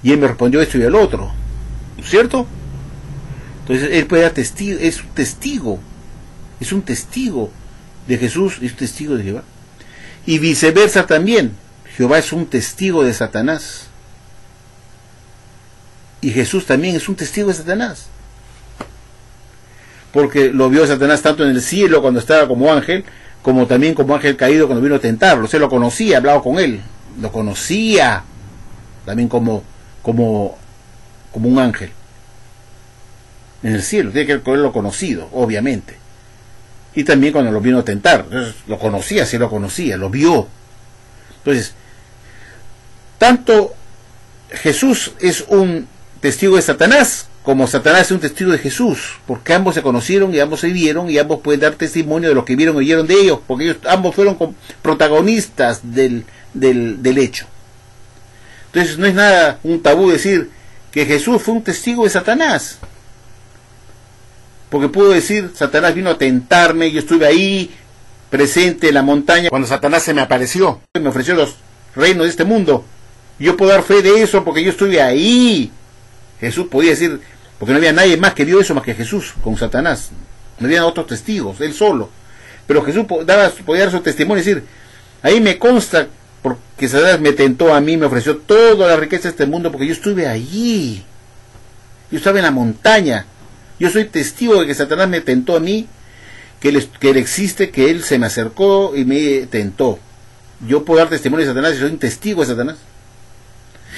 Y él me respondió esto y el otro. ¿Cierto? Entonces él puede dar testigo, es un testigo. Es un testigo de Jesús es un testigo de Jehová. Y viceversa también. Jehová es un testigo de Satanás. Y Jesús también es un testigo de Satanás. Porque lo vio Satanás tanto en el cielo cuando estaba como ángel, como también como ángel caído cuando vino a tentarlo. O sea, lo conocía, hablaba con él. Lo conocía también como un ángel. En el cielo, tiene que haberlo conocido, obviamente. Y también cuando lo vino a tentar. Entonces, lo conocía, sí lo conocía, lo vio. Entonces, tanto Jesús es un testigo de Satanás, como Satanás es un testigo de Jesús, porque ambos se conocieron y ambos se vieron y ambos pueden dar testimonio de lo que vieron y oyeron de ellos, porque ellos ambos fueron protagonistas del hecho. Entonces no es nada un tabú decir que Jesús fue un testigo de Satanás, porque puedo decir, Satanás vino a tentarme, yo estuve ahí presente en la montaña cuando Satanás se me apareció y me ofreció los reinos de este mundo. Yo puedo dar fe de eso porque yo estuve ahí. Jesús podía decir, porque no había nadie más que vio eso más que Jesús con Satanás. No había otros testigos, él solo. Pero Jesús podía dar su testimonio y decir, ahí me consta, porque Satanás me tentó a mí, me ofreció toda la riqueza de este mundo, porque yo estuve allí. Yo estaba en la montaña. Yo soy testigo de que Satanás me tentó a mí, que él existe, que él se me acercó y me tentó. Yo puedo dar testimonio de Satanás y soy un testigo de Satanás.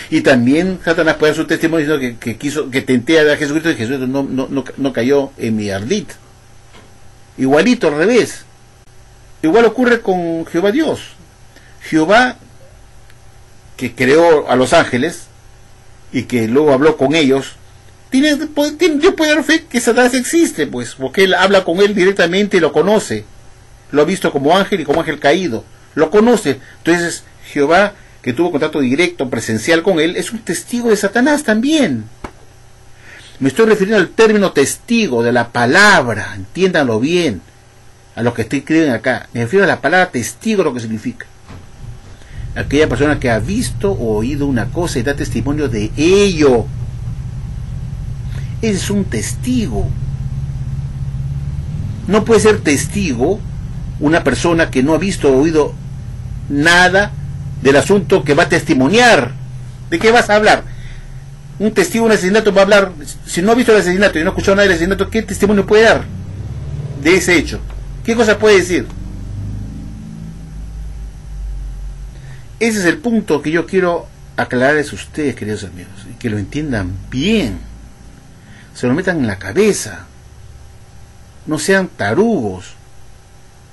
Y también Satanás puede dar su testimonio diciendo que tenté a Jesucristo y Jesús no cayó en mi ardid. Igualito al revés. Igual ocurre con Jehová Dios. Jehová, que creó a los ángeles y que luego habló con ellos, yo puedo dar fe que Satanás existe, pues, porque él habla con él directamente y lo conoce. Lo ha visto como ángel y como ángel caído. Lo conoce. Entonces, Jehová, que tuvo contacto directo, presencial con él, es un testigo de Satanás también. Me estoy refiriendo al término testigo de la palabra, entiéndanlo bien, a lo que escriben acá. Me refiero a la palabra testigo, lo que significa. Aquella persona que ha visto o oído una cosa y da testimonio de ello. Ese es un testigo. No puede ser testigo una persona que no ha visto o oído nada del asunto que va a testimoniar. ¿De qué vas a hablar? Un testigo de un asesinato va a hablar, si no ha visto el asesinato y no ha escuchado nada del asesinato, ¿qué testimonio puede dar de ese hecho? ¿Qué cosa puede decir? Ese es el punto que yo quiero aclararles a ustedes, queridos amigos, y que lo entiendan bien, se lo metan en la cabeza, no sean tarugos.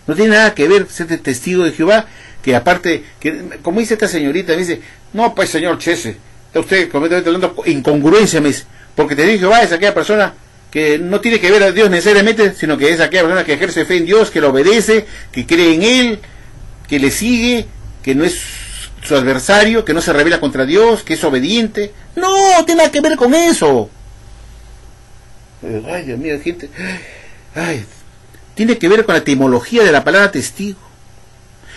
No tiene nada que ver ser testigo de Jehová, que aparte, que como dice esta señorita, me dice, no pues señor Chese, está usted completamente hablando incongruencia, me dice, porque te digo Jehová es aquella persona que no tiene que ver a Dios necesariamente, sino que es aquella persona que ejerce fe en Dios, que lo obedece, que cree en Él, que le sigue, que no es su adversario, que no se rebela contra Dios, que es obediente. No tiene nada que ver con eso. Ay, Dios mío, gente, ay, tiene que ver con la etimología de la palabra testigo.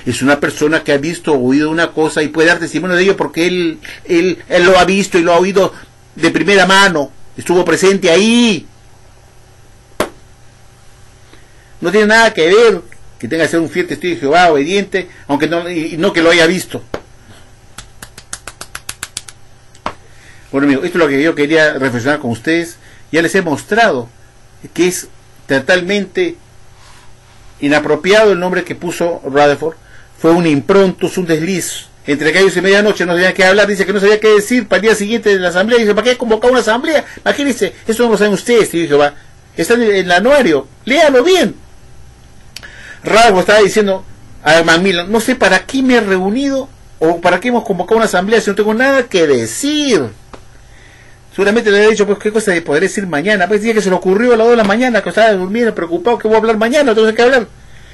Es una persona que ha visto o oído una cosa y puede dar testimonio de ello porque él lo ha visto y lo ha oído de primera mano, estuvo presente ahí. No tiene nada que ver que tenga que ser un fiel testigo de Jehová, obediente, aunque no que lo haya visto. Bueno, amigos, esto es lo que yo quería reflexionar con ustedes. Ya les he mostrado que es totalmente inapropiado el nombre que puso Rutherford. Fue un impronto, un desliz. Entre gallos y medianoche no sabía qué hablar, dice que no sabía qué decir para el día siguiente de la asamblea. Dice, ¿para qué convocar una asamblea? Imagínense, eso no lo saben ustedes, tío Jehová. Está en el anuario, léalo bien. Rutherford estaba diciendo a Macmillan, no sé para qué me he reunido o para qué hemos convocado una asamblea si no tengo nada que decir. Seguramente le había dicho, pues qué cosa de poder decir mañana. Pues decía que se le ocurrió a las 2 de la mañana, que estaba durmiendo, preocupado, que voy a hablar mañana, no tengo que hablar.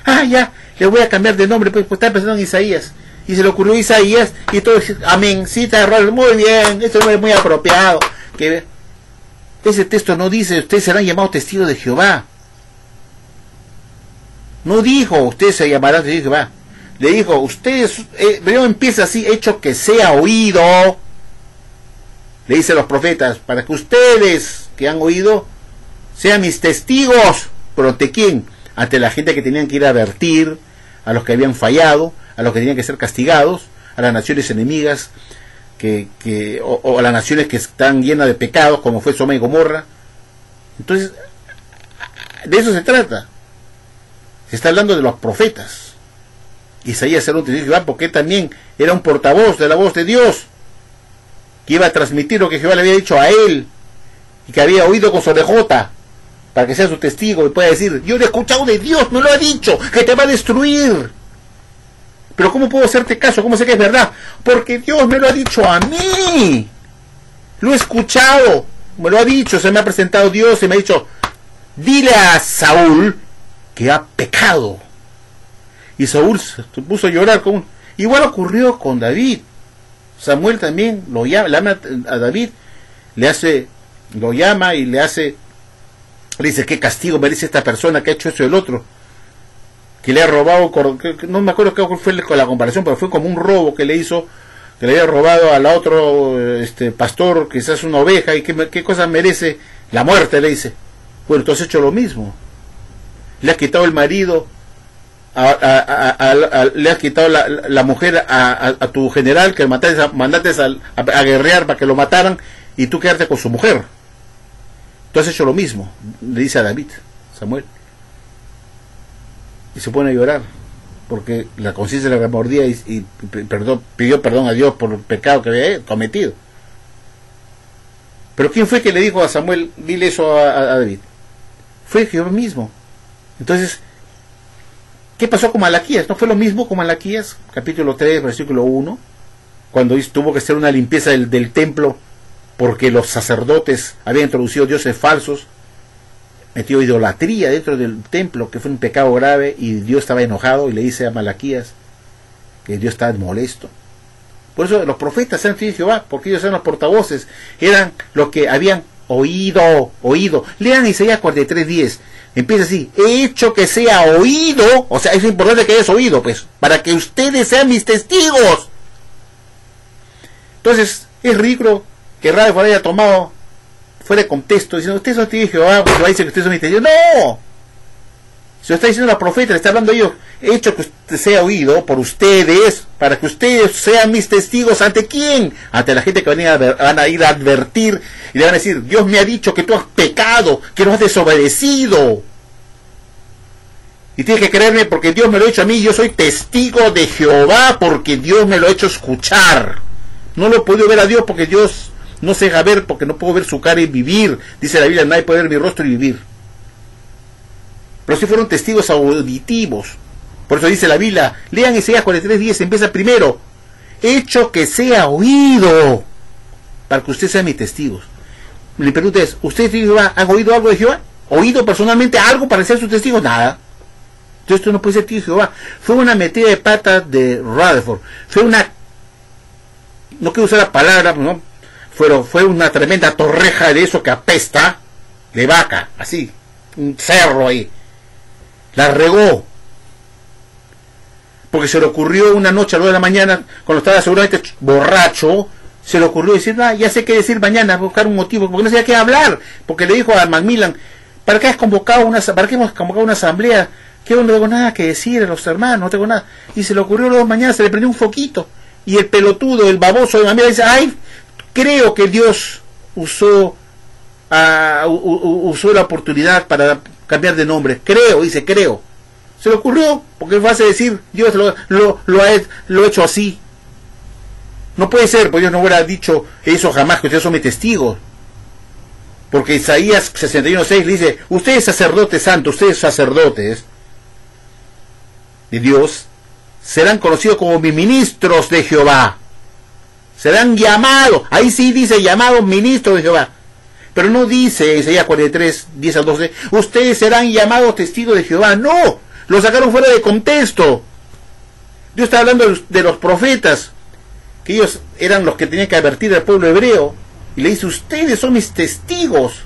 Ah, ya, le voy a cambiar de nombre, pues estaba pensando en Isaías. Y se le ocurrió Isaías, y todo, amén, cita, muy bien, esto es muy apropiado. Que ese texto no dice, ustedes serán llamados testigos de Jehová. No dijo, ustedes se llamarán testigos de Jehová. Le dijo, ustedes, primero empieza así, hecho que sea oído. Le dice a los profetas, para que ustedes que han oído sean mis testigos. ¿Pero ante quién? ante la gente que tenían que ir a advertir, a los que habían fallado, a los que tenían que ser castigados, a las naciones enemigas, o a las naciones que están llenas de pecados, como fue Sodoma y Gomorra. Entonces, de eso se trata. Se está hablando de los profetas. Isaías era un testigo de Jehová porque también era un portavoz de la voz de Dios, que iba a transmitir lo que Jehová le había dicho a él, y que había oído con su orejota, para que sea su testigo y pueda decir: yo lo he escuchado de Dios, me lo ha dicho, que te va a destruir. Pero ¿cómo puedo hacerte caso? ¿Cómo sé que es verdad? Porque Dios me lo ha dicho a mí. Lo he escuchado, me lo ha dicho, se me ha presentado Dios y me ha dicho: dile a Saúl que ha pecado. Y Saúl se puso a llorar. Igual ocurrió con David. Samuel también lo llama a David, lo llama y le dice: ¿qué castigo merece esta persona que ha hecho eso y el otro? Que le ha robado, no me acuerdo qué fue la comparación, pero fue como un robo que le hizo, que le había robado al otro pastor, quizás una oveja, y qué cosa merece la muerte, le dice. Bueno, tú has hecho lo mismo. Le has quitado el marido, le has quitado la mujer a tu general, que mandaste a guerrear para que lo mataran, y tú quedarte con su mujer. Tú has hecho lo mismo, le dice a David, Samuel. Y se pone a llorar, porque la conciencia le remordía y pidió perdón a Dios por el pecado que había cometido. Pero ¿quién fue que le dijo a Samuel: dile eso a David? Fue Jehová mismo. Entonces, ¿qué pasó con Malaquías? ¿No fue lo mismo con Malaquías? Capítulo 3, versículo 1, cuando tuvo que hacer una limpieza del templo, porque los sacerdotes habían introducido dioses falsos, metió idolatría dentro del templo, que fue un pecado grave, y Dios estaba enojado y le dice a Malaquías que Dios estaba molesto. Por eso los profetas eran testigos de Jehová, porque ellos eran los portavoces, eran los que habían oído. Lean Isaías 43:10, empieza así: he hecho que sea oído, o sea, es importante que hayas oído, pues, para que ustedes sean mis testigos. Entonces, es ridículo que Rutherford haya tomado fuera de contexto, diciendo: usted es testigos de Jehová, porque va a decir que usted es mi testigo. ¡No! Se lo está diciendo la profeta, le está hablando a ellos: he hecho que usted sea oído por ustedes, para que ustedes sean mis testigos. ¿Ante quién? Ante la gente que van a ir a advertir, y le van a decir: Dios me ha dicho que tú has pecado, que no has desobedecido. Y tienes que creerme porque Dios me lo ha hecho a mí, yo soy testigo de Jehová, porque Dios me lo ha hecho escuchar. No lo he podido ver a Dios porque Dios no se deja ver, porque no puedo ver su cara y vivir. Dice la Biblia: nadie puede ver mi rostro y vivir. Pero sí fueron testigos auditivos. Por eso dice la Biblia, lean Isaías 43:10, empieza primero: hecho que sea oído, para que ustedes sean mis testigos. Mi pregunta es: ¿ustedes han oído algo de Jehová? ¿Oído personalmente algo para ser sus testigos? Nada. Entonces esto no puede ser testigo de Jehová. Fue una metida de pata de Rutherford. Fue una, no quiero usar la palabra, ¿no? Fue una tremenda torreja de eso que apesta, de vaca, así, un cerro ahí. La regó, porque se le ocurrió una noche a las 2 de la mañana, cuando estaba seguramente borracho, se le ocurrió decir: ya sé qué decir mañana, buscar un motivo, porque no sabía qué hablar, porque le dijo a Macmillan: ¿para qué hemos convocado una asamblea? Que yo no tengo nada que decir a los hermanos, no tengo nada. Y se le ocurrió a las 2 de la mañana, se le prendió un foquito, y el pelotudo, el baboso de Macmillan dice: ay, creo que Dios usó la oportunidad para cambiar de nombre. Creo. Se le ocurrió, porque es fácil decir: Dios lo ha hecho así. No puede ser, porque Dios no hubiera dicho eso jamás, que ustedes son mis testigos. Porque Isaías 61:6 le dice: ustedes sacerdotes santos, ustedes sacerdotes de Dios, serán conocidos como mis ministros de Jehová. Serán llamados, ahí sí dice llamados ministros de Jehová. Pero no dice Isaías 43:10-12, ustedes serán llamados testigos de Jehová. No, lo sacaron fuera de contexto. Dios está hablando de los profetas, que ellos eran los que tenían que advertir al pueblo hebreo, y le dice: ustedes son mis testigos,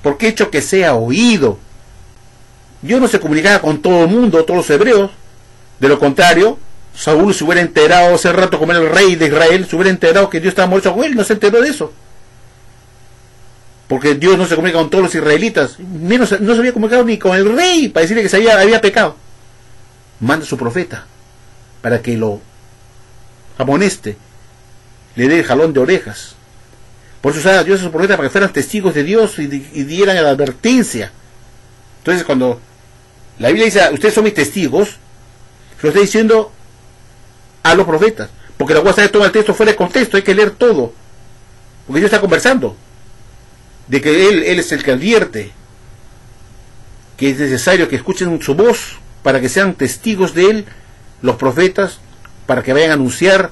porque he hecho que sea oído. Dios no se comunicaba con todo el mundo, todos los hebreos. De lo contrario, Saúl se hubiera enterado hace rato, como era el rey de Israel, se hubiera enterado que Dios estaba muerto con él, no se enteró de eso. porque Dios no se comunica con todos los israelitas, menos no se había comunicado ni con el rey para decirle que había pecado. Manda a su profeta para que lo amoneste, le dé el jalón de orejas. Por eso usaba Dios a su profeta para que fueran testigos de Dios y dieran la advertencia. Entonces, cuando la Biblia dice, ustedes son mis testigos, se lo está diciendo a los profetas, porque la voy a saber todo el texto fuera de contexto, hay que leer todo, porque Dios está conversando de que Él es el que advierte que es necesario que escuchen su voz para que sean testigos de Él, los profetas, para que vayan a anunciar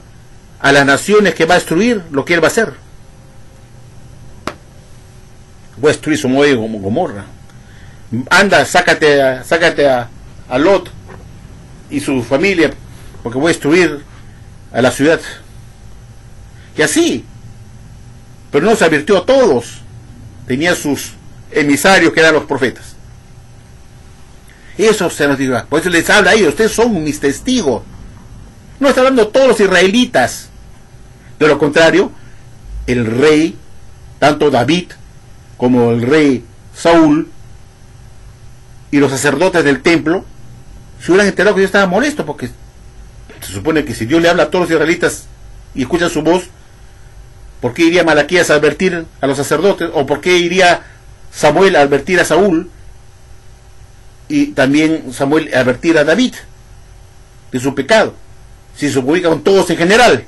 a las naciones que va a destruir lo que Él va a hacer. Voy a destruir Sodoma y Gomorra. Anda, sácate a Lot y su familia, porque voy a destruir a la ciudad. Y así, pero no se advirtió a todos, tenía sus emisarios que eran los profetas. Eso se nos dice, por eso les habla a ellos, ustedes son mis testigos. No está hablando todos los israelitas. De lo contrario, el rey, tanto David como el rey Saúl y los sacerdotes del templo se hubieran enterado que Dios estaba molesto, porque se supone que si Dios le habla a todos los israelitas y escuchan su voz, ¿por qué iría Malaquías a advertir a los sacerdotes? ¿O por qué iría Samuel a advertir a Saúl? Y también Samuel a advertir a David de su pecado, si se comunica con todos en general,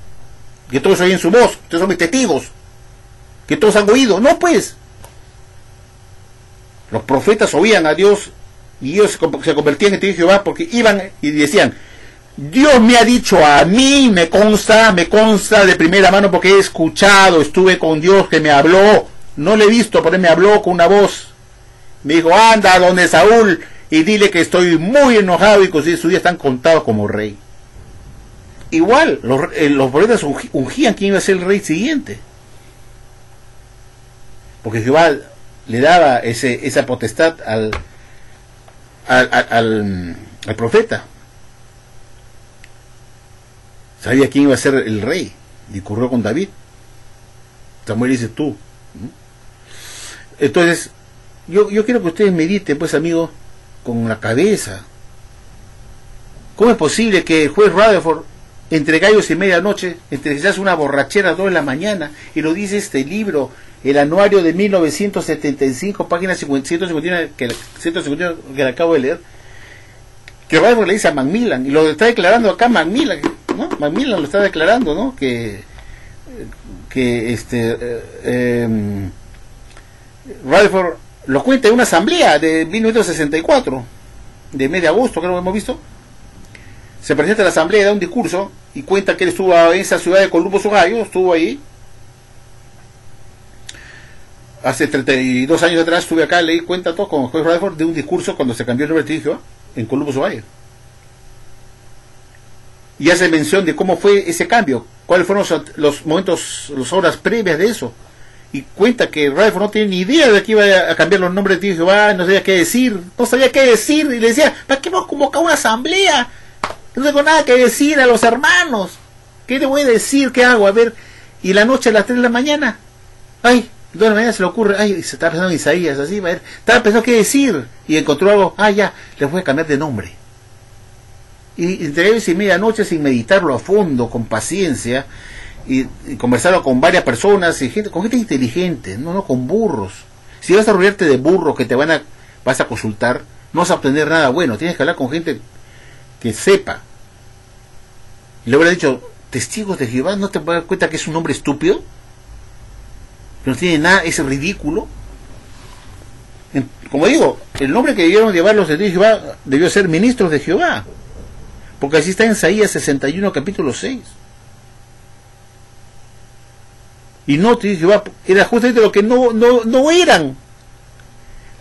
que todos oyen su voz, ustedes son mis testigos, que todos han oído. No, pues los profetas oían a Dios y ellos se convertían en testigos de Jehová, porque iban y decían, Dios me ha dicho a mí, me consta de primera mano, porque he escuchado, estuve con Dios que me habló, no le he visto, pero él me habló con una voz, me dijo, anda donde Saúl y dile que estoy muy enojado y que sus días están contados como rey. Igual, los profetas ungían quién iba a ser el rey siguiente, porque Jehová le daba esa potestad al profeta. Sabía quién iba a ser el rey, y ocurrió con David. Samuel dice tú. Entonces, yo quiero que ustedes mediten, pues, amigos, con la cabeza. ¿Cómo es posible que el juez Rutherford, entre gallos y medianoche, entre quizás una borrachera a 2 de la mañana, y lo dice este libro, el anuario de 1975, página 151 que le acabo de leer, que Rutherford le dice a Macmillan, y lo está declarando acá Macmillan, ¿no? Macmillan lo está declarando, ¿no? Que Rutherford lo cuenta en una asamblea de 1964, de mes de agosto, creo que hemos visto. Se presenta a la asamblea, da un discurso y cuenta que él estuvo en esa ciudad de Columbus, Ohio, estuvo ahí. Hace 32 años atrás estuve acá, leí cuenta todo con el juez Rutherford de un discurso cuando se cambió el nombre de Jehová en Columbus, Ohio. Y hace mención de cómo fue ese cambio, cuáles fueron los momentos, las horas previas de eso. Y cuenta que Rutherford no tiene ni idea de que iba a cambiar los nombres de Jehová, no sabía qué decir, y le decía, ¿para qué vamos a convocar una asamblea? No tengo nada que decir a los hermanos. ¿Qué le voy a decir? ¿Qué hago? A ver, y la noche a las 3 de la mañana, ay, 2 de la mañana se le ocurre, ay, se está pensando en Isaías, así, a ver, estaba pensando qué decir, y encontró algo, ya, les voy a cambiar de nombre. Y entre ellos y medianoche, sin meditarlo a fondo, con paciencia, y conversarlo con varias personas, y con gente inteligente, no con burros. Si vas a rodearte de burros que vas a consultar, no vas a obtener nada bueno, tienes que hablar con gente que sepa. Y le hubiera dicho, testigos de Jehová, ¿no te vas a dar cuenta que es un hombre estúpido? Que no tiene nada, es ridículo. Como digo, el nombre que debieron llevar los testigos de Jehová debió ser ministros de Jehová, porque así está en Isaías 61, capítulo 6. Y no, te dice, era justamente lo que no eran.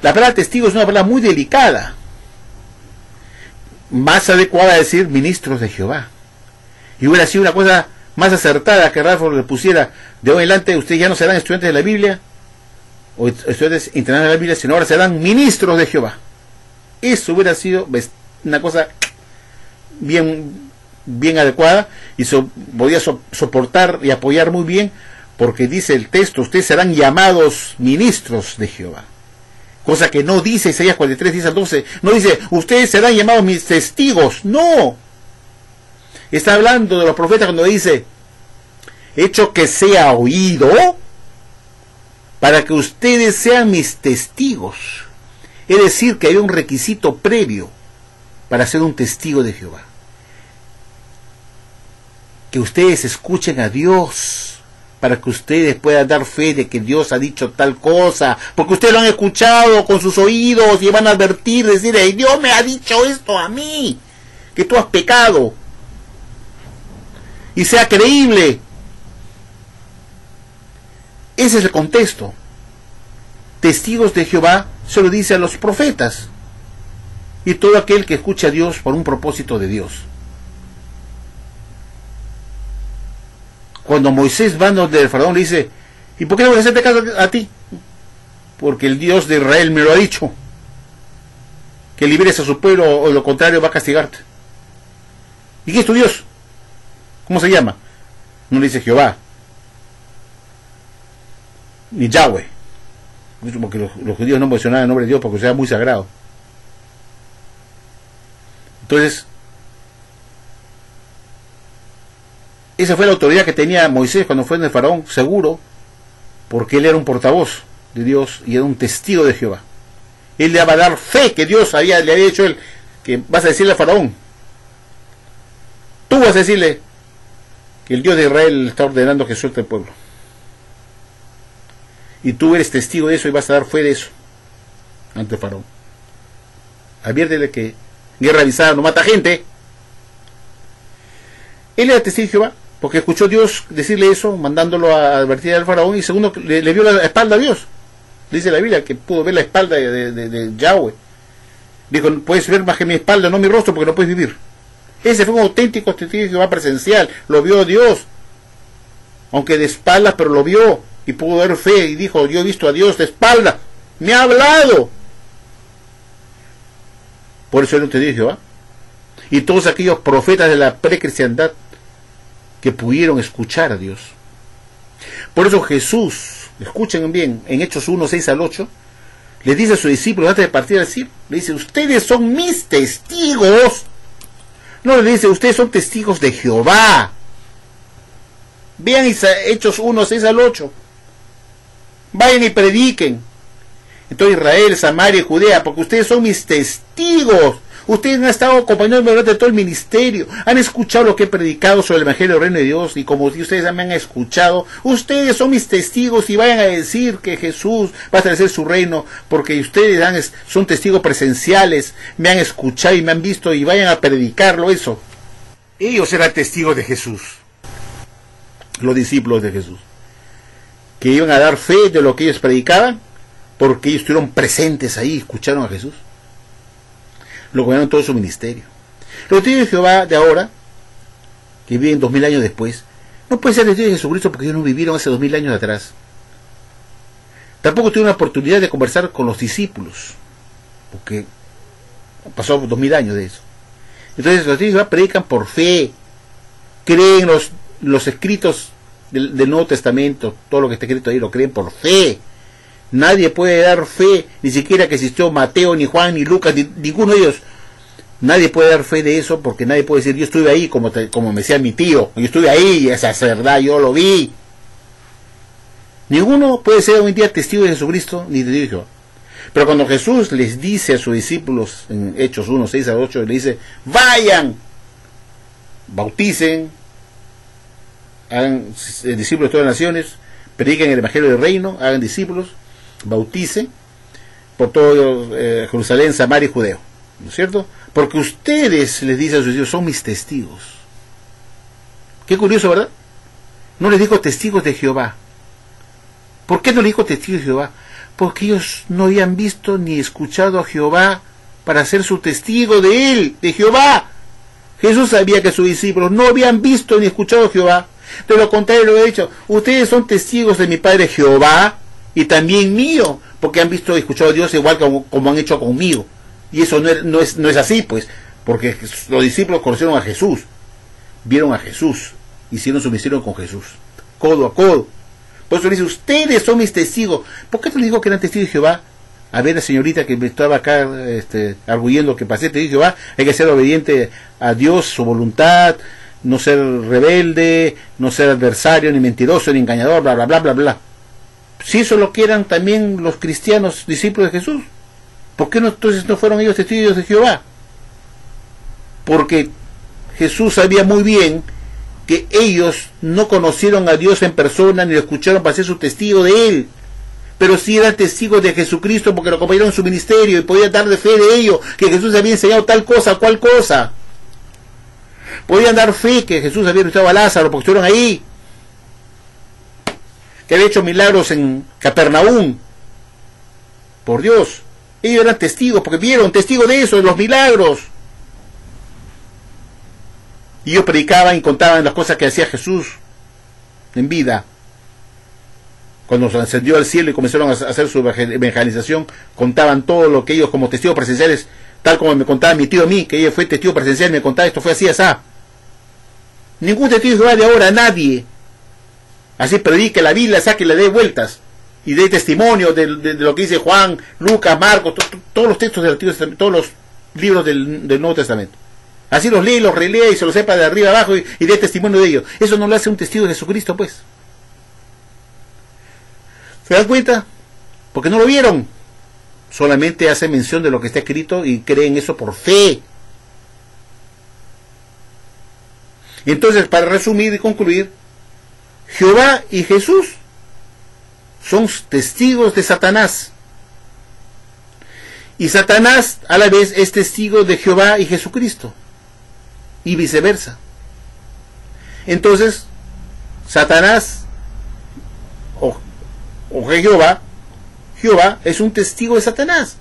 La palabra testigo es una palabra muy delicada. Más adecuada a decir ministros de Jehová. Y hubiera sido una cosa más acertada que Rutherford le pusiera, de hoy en adelante ustedes ya no serán estudiantes de la Biblia o estudiantes internados de la Biblia, sino ahora serán ministros de Jehová. Eso hubiera sido una cosa bien adecuada, y podía soportar y apoyar muy bien porque dice el texto, ustedes serán llamados ministros de Jehová. Cosa que no dice Isaías 43, 10 al 12. No dice, ustedes serán llamados mis testigos. No. Está hablando de los profetas cuando dice, hecho que sea oído, para que ustedes sean mis testigos. Es decir, que hay un requisito previo para ser un testigo de Jehová. Que ustedes escuchen a Dios, para que ustedes puedan dar fe de que Dios ha dicho tal cosa, porque ustedes lo han escuchado con sus oídos y van a advertir, decir, hey, Dios me ha dicho esto a mí, que tú has pecado, y sea creíble. Ese es el contexto. Testigos de Jehová se lo dice a los profetas y todo aquel que escucha a Dios por un propósito de Dios. Cuando Moisés va donde el faraón le dice, ¿y por qué no voy a hacerte caso a ti? Porque el Dios de Israel me lo ha dicho, que liberes a su pueblo o lo contrario va a castigarte. ¿Y qué es tu Dios? ¿Cómo se llama? No le dice Jehová, ni Yahweh, porque los judíos no mencionaban el nombre de Dios porque sea muy sagrado. Entonces, esa fue la autoridad que tenía Moisés cuando fue en el faraón, seguro, porque él era un portavoz de Dios y era un testigo de Jehová. Él le va a dar fe que Dios le había dicho él, que vas a decirle al faraón, tú vas a decirle que el Dios de Israel está ordenando que suelte el pueblo. Y tú eres testigo de eso y vas a dar fe de eso ante el faraón. Adviértele que guerra avisada no mata gente. Él era testigo de Jehová, porque escuchó a Dios decirle eso, mandándolo a advertir al faraón, y segundo, le vio la espalda a Dios. Dice la Biblia que pudo ver la espalda de Yahweh. Dijo, puedes ver más que mi espalda, no mi rostro, porque no puedes vivir. Ese fue un auténtico testigo de Jehová presencial, lo vio Dios, aunque de espaldas, pero lo vio, y pudo ver fe, y dijo, yo he visto a Dios de espalda, me ha hablado. Por eso él no te dijo Jehová. Y todos aquellos profetas de la precristiandad que pudieron escuchar a Dios. Por eso Jesús, escuchen bien, en Hechos 1, 6 al 8, le dice a sus discípulos antes de partir al cielo, le dice, ustedes son mis testigos. No le dice, ustedes son testigos de Jehová. Vean Hechos 1, 6 al 8. Vayan y prediquen. Entonces Israel, Samaria y Judea, porque ustedes son mis testigos. Ustedes han estado acompañándome durante todo el ministerio, han escuchado lo que he predicado sobre el Evangelio del Reino de Dios, y como ustedes me han escuchado, ustedes son mis testigos, y vayan a decir que Jesús va a establecer su reino, porque ustedes son testigos presenciales, me han escuchado y me han visto, y vayan a predicarlo eso. Ellos eran testigos de Jesús, los discípulos de Jesús, que iban a dar fe de lo que ellos predicaban, porque ellos estuvieron presentes ahí, escucharon a Jesús. Lo gobiernaron todo su ministerio. Los testigos de Jehová de ahora, que viven 2000 años después, no pueden ser testigos de Jesucristo porque ellos no vivieron hace 2000 años atrás. Tampoco tuvieron la oportunidad de conversar con los discípulos, porque pasó 2000 años de eso. Entonces los testigos de Jehová predican por fe, creen los escritos del Nuevo Testamento, todo lo que está escrito ahí lo creen por fe. Nadie puede dar fe, ni siquiera que existió Mateo, ni Juan, ni Lucas, ni ninguno de ellos. Nadie puede dar fe de eso, porque nadie puede decir, yo estuve ahí, como me decía mi tío, yo estuve ahí, esa es verdad, yo lo vi. Ninguno puede ser hoy en día testigo de Jesucristo, ni de Dios. Pero cuando Jesús les dice a sus discípulos, en Hechos 1, 6 a 8, le dice, vayan, bauticen, hagan discípulos de todas las naciones, prediquen el Evangelio del Reino, hagan discípulos, bauticen por todo Jerusalén, Samaria y Judeo, ¿no es cierto? Porque ustedes, les dice a sus hijos, son mis testigos. Qué curioso, ¿verdad? No les dijo testigos de Jehová. ¿Por qué no les dijo testigos de Jehová? Porque ellos no habían visto ni escuchado a Jehová para ser su testigo de él, de Jehová. Jesús sabía que sus discípulos no habían visto ni escuchado a Jehová. De lo contrario, lo he dicho, ustedes son testigos de mi Padre Jehová y también mío, porque han visto y escuchado a Dios igual como han hecho conmigo. Y eso no es así, pues, porque los discípulos conocieron a Jesús, vieron a Jesús, hicieron su misión con Jesús, codo a codo. Por eso le dice, ustedes son mis testigos. ¿Por qué te digo que eran testigos de Jehová? A ver, la señorita que me estaba acá arguyendo que pasé, te digo, Jehová, hay que ser obediente a Dios, su voluntad, no ser rebelde, no ser adversario, ni mentiroso, ni engañador, bla, bla, bla, bla, bla. Si eso lo que eran también los cristianos, discípulos de Jesús, ¿por qué no, entonces no fueron ellos testigos de Jehová? Porque Jesús sabía muy bien que ellos no conocieron a Dios en persona, ni lo escucharon para ser su testigo de Él, pero sí eran testigos de Jesucristo porque lo acompañaron en su ministerio y podían dar de fe de ello, que Jesús había enseñado tal cosa, cual cosa. Podían dar fe que Jesús había resucitado a Lázaro porque estuvieron ahí, que había hecho milagros en Capernaum. Por Dios, ellos eran testigos porque vieron, testigos de eso, de los milagros. Y ellos predicaban y contaban las cosas que hacía Jesús en vida. Cuando se ascendió al cielo y comenzaron a hacer su evangelización, contaban todo lo que ellos como testigos presenciales, tal como me contaba mi tío a mí, que ella fue testigo presencial, me contaba esto fue así, así. Ningún testigo de Jehová de ahora, nadie. Así predique la Biblia, saque y le dé vueltas y dé testimonio de lo que dice Juan, Lucas, Marcos, todos los textos del Antiguo Testamento, todos los libros del Nuevo Testamento. Así los lee, los relea y se los sepa de arriba abajo y dé testimonio de ellos. Eso no lo hace un testigo de Jesucristo, pues. ¿Se dan cuenta? Porque no lo vieron. Solamente hace mención de lo que está escrito y creen eso por fe. Entonces, para resumir y concluir, Jehová y Jesús son testigos de Satanás. Y Satanás a la vez es testigo de Jehová y Jesucristo. Y viceversa. Entonces, Satanás o Jehová es un testigo de Satanás.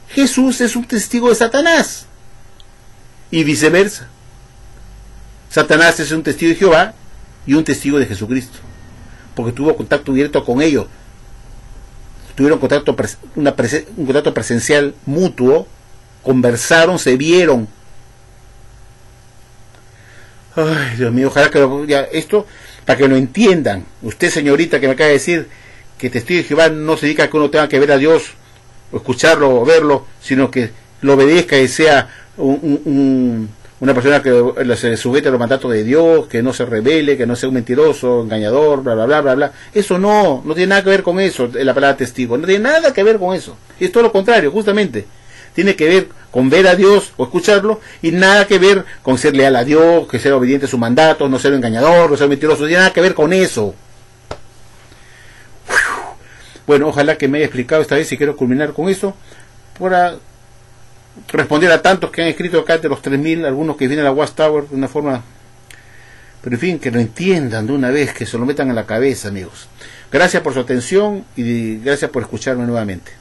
Jesús es un testigo de Satanás. Y viceversa. Satanás es un testigo de Jehová y un testigo de Jesucristo. Porque tuvo contacto directo con ellos. Tuvieron contacto, un contacto presencial mutuo. Conversaron, se vieron. Ay, Dios mío, ojalá que esto, para que lo entiendan. Usted, señorita, que me acaba de decir que testigo de Jehová no se dedica a que uno tenga que ver a Dios, o escucharlo, o verlo, sino que lo obedezca y sea una persona que se sujete a los mandatos de Dios, que no se rebele, que no sea un mentiroso, engañador, bla, bla, bla, bla, bla. Eso no tiene nada que ver con eso, la palabra testigo. No tiene nada que ver con eso. Es todo lo contrario, justamente. Tiene que ver con ver a Dios o escucharlo y nada que ver con ser leal a Dios, que ser obediente a su mandato, no ser engañador, no ser mentiroso. No tiene nada que ver con eso. Bueno, ojalá que me haya explicado esta vez y quiero culminar con eso para responder a tantos que han escrito acá de los 3000, algunos que vienen a la Watchtower de una forma, pero en fin, que lo entiendan de una vez, que se lo metan en la cabeza, amigos. Gracias por su atención y gracias por escucharme nuevamente.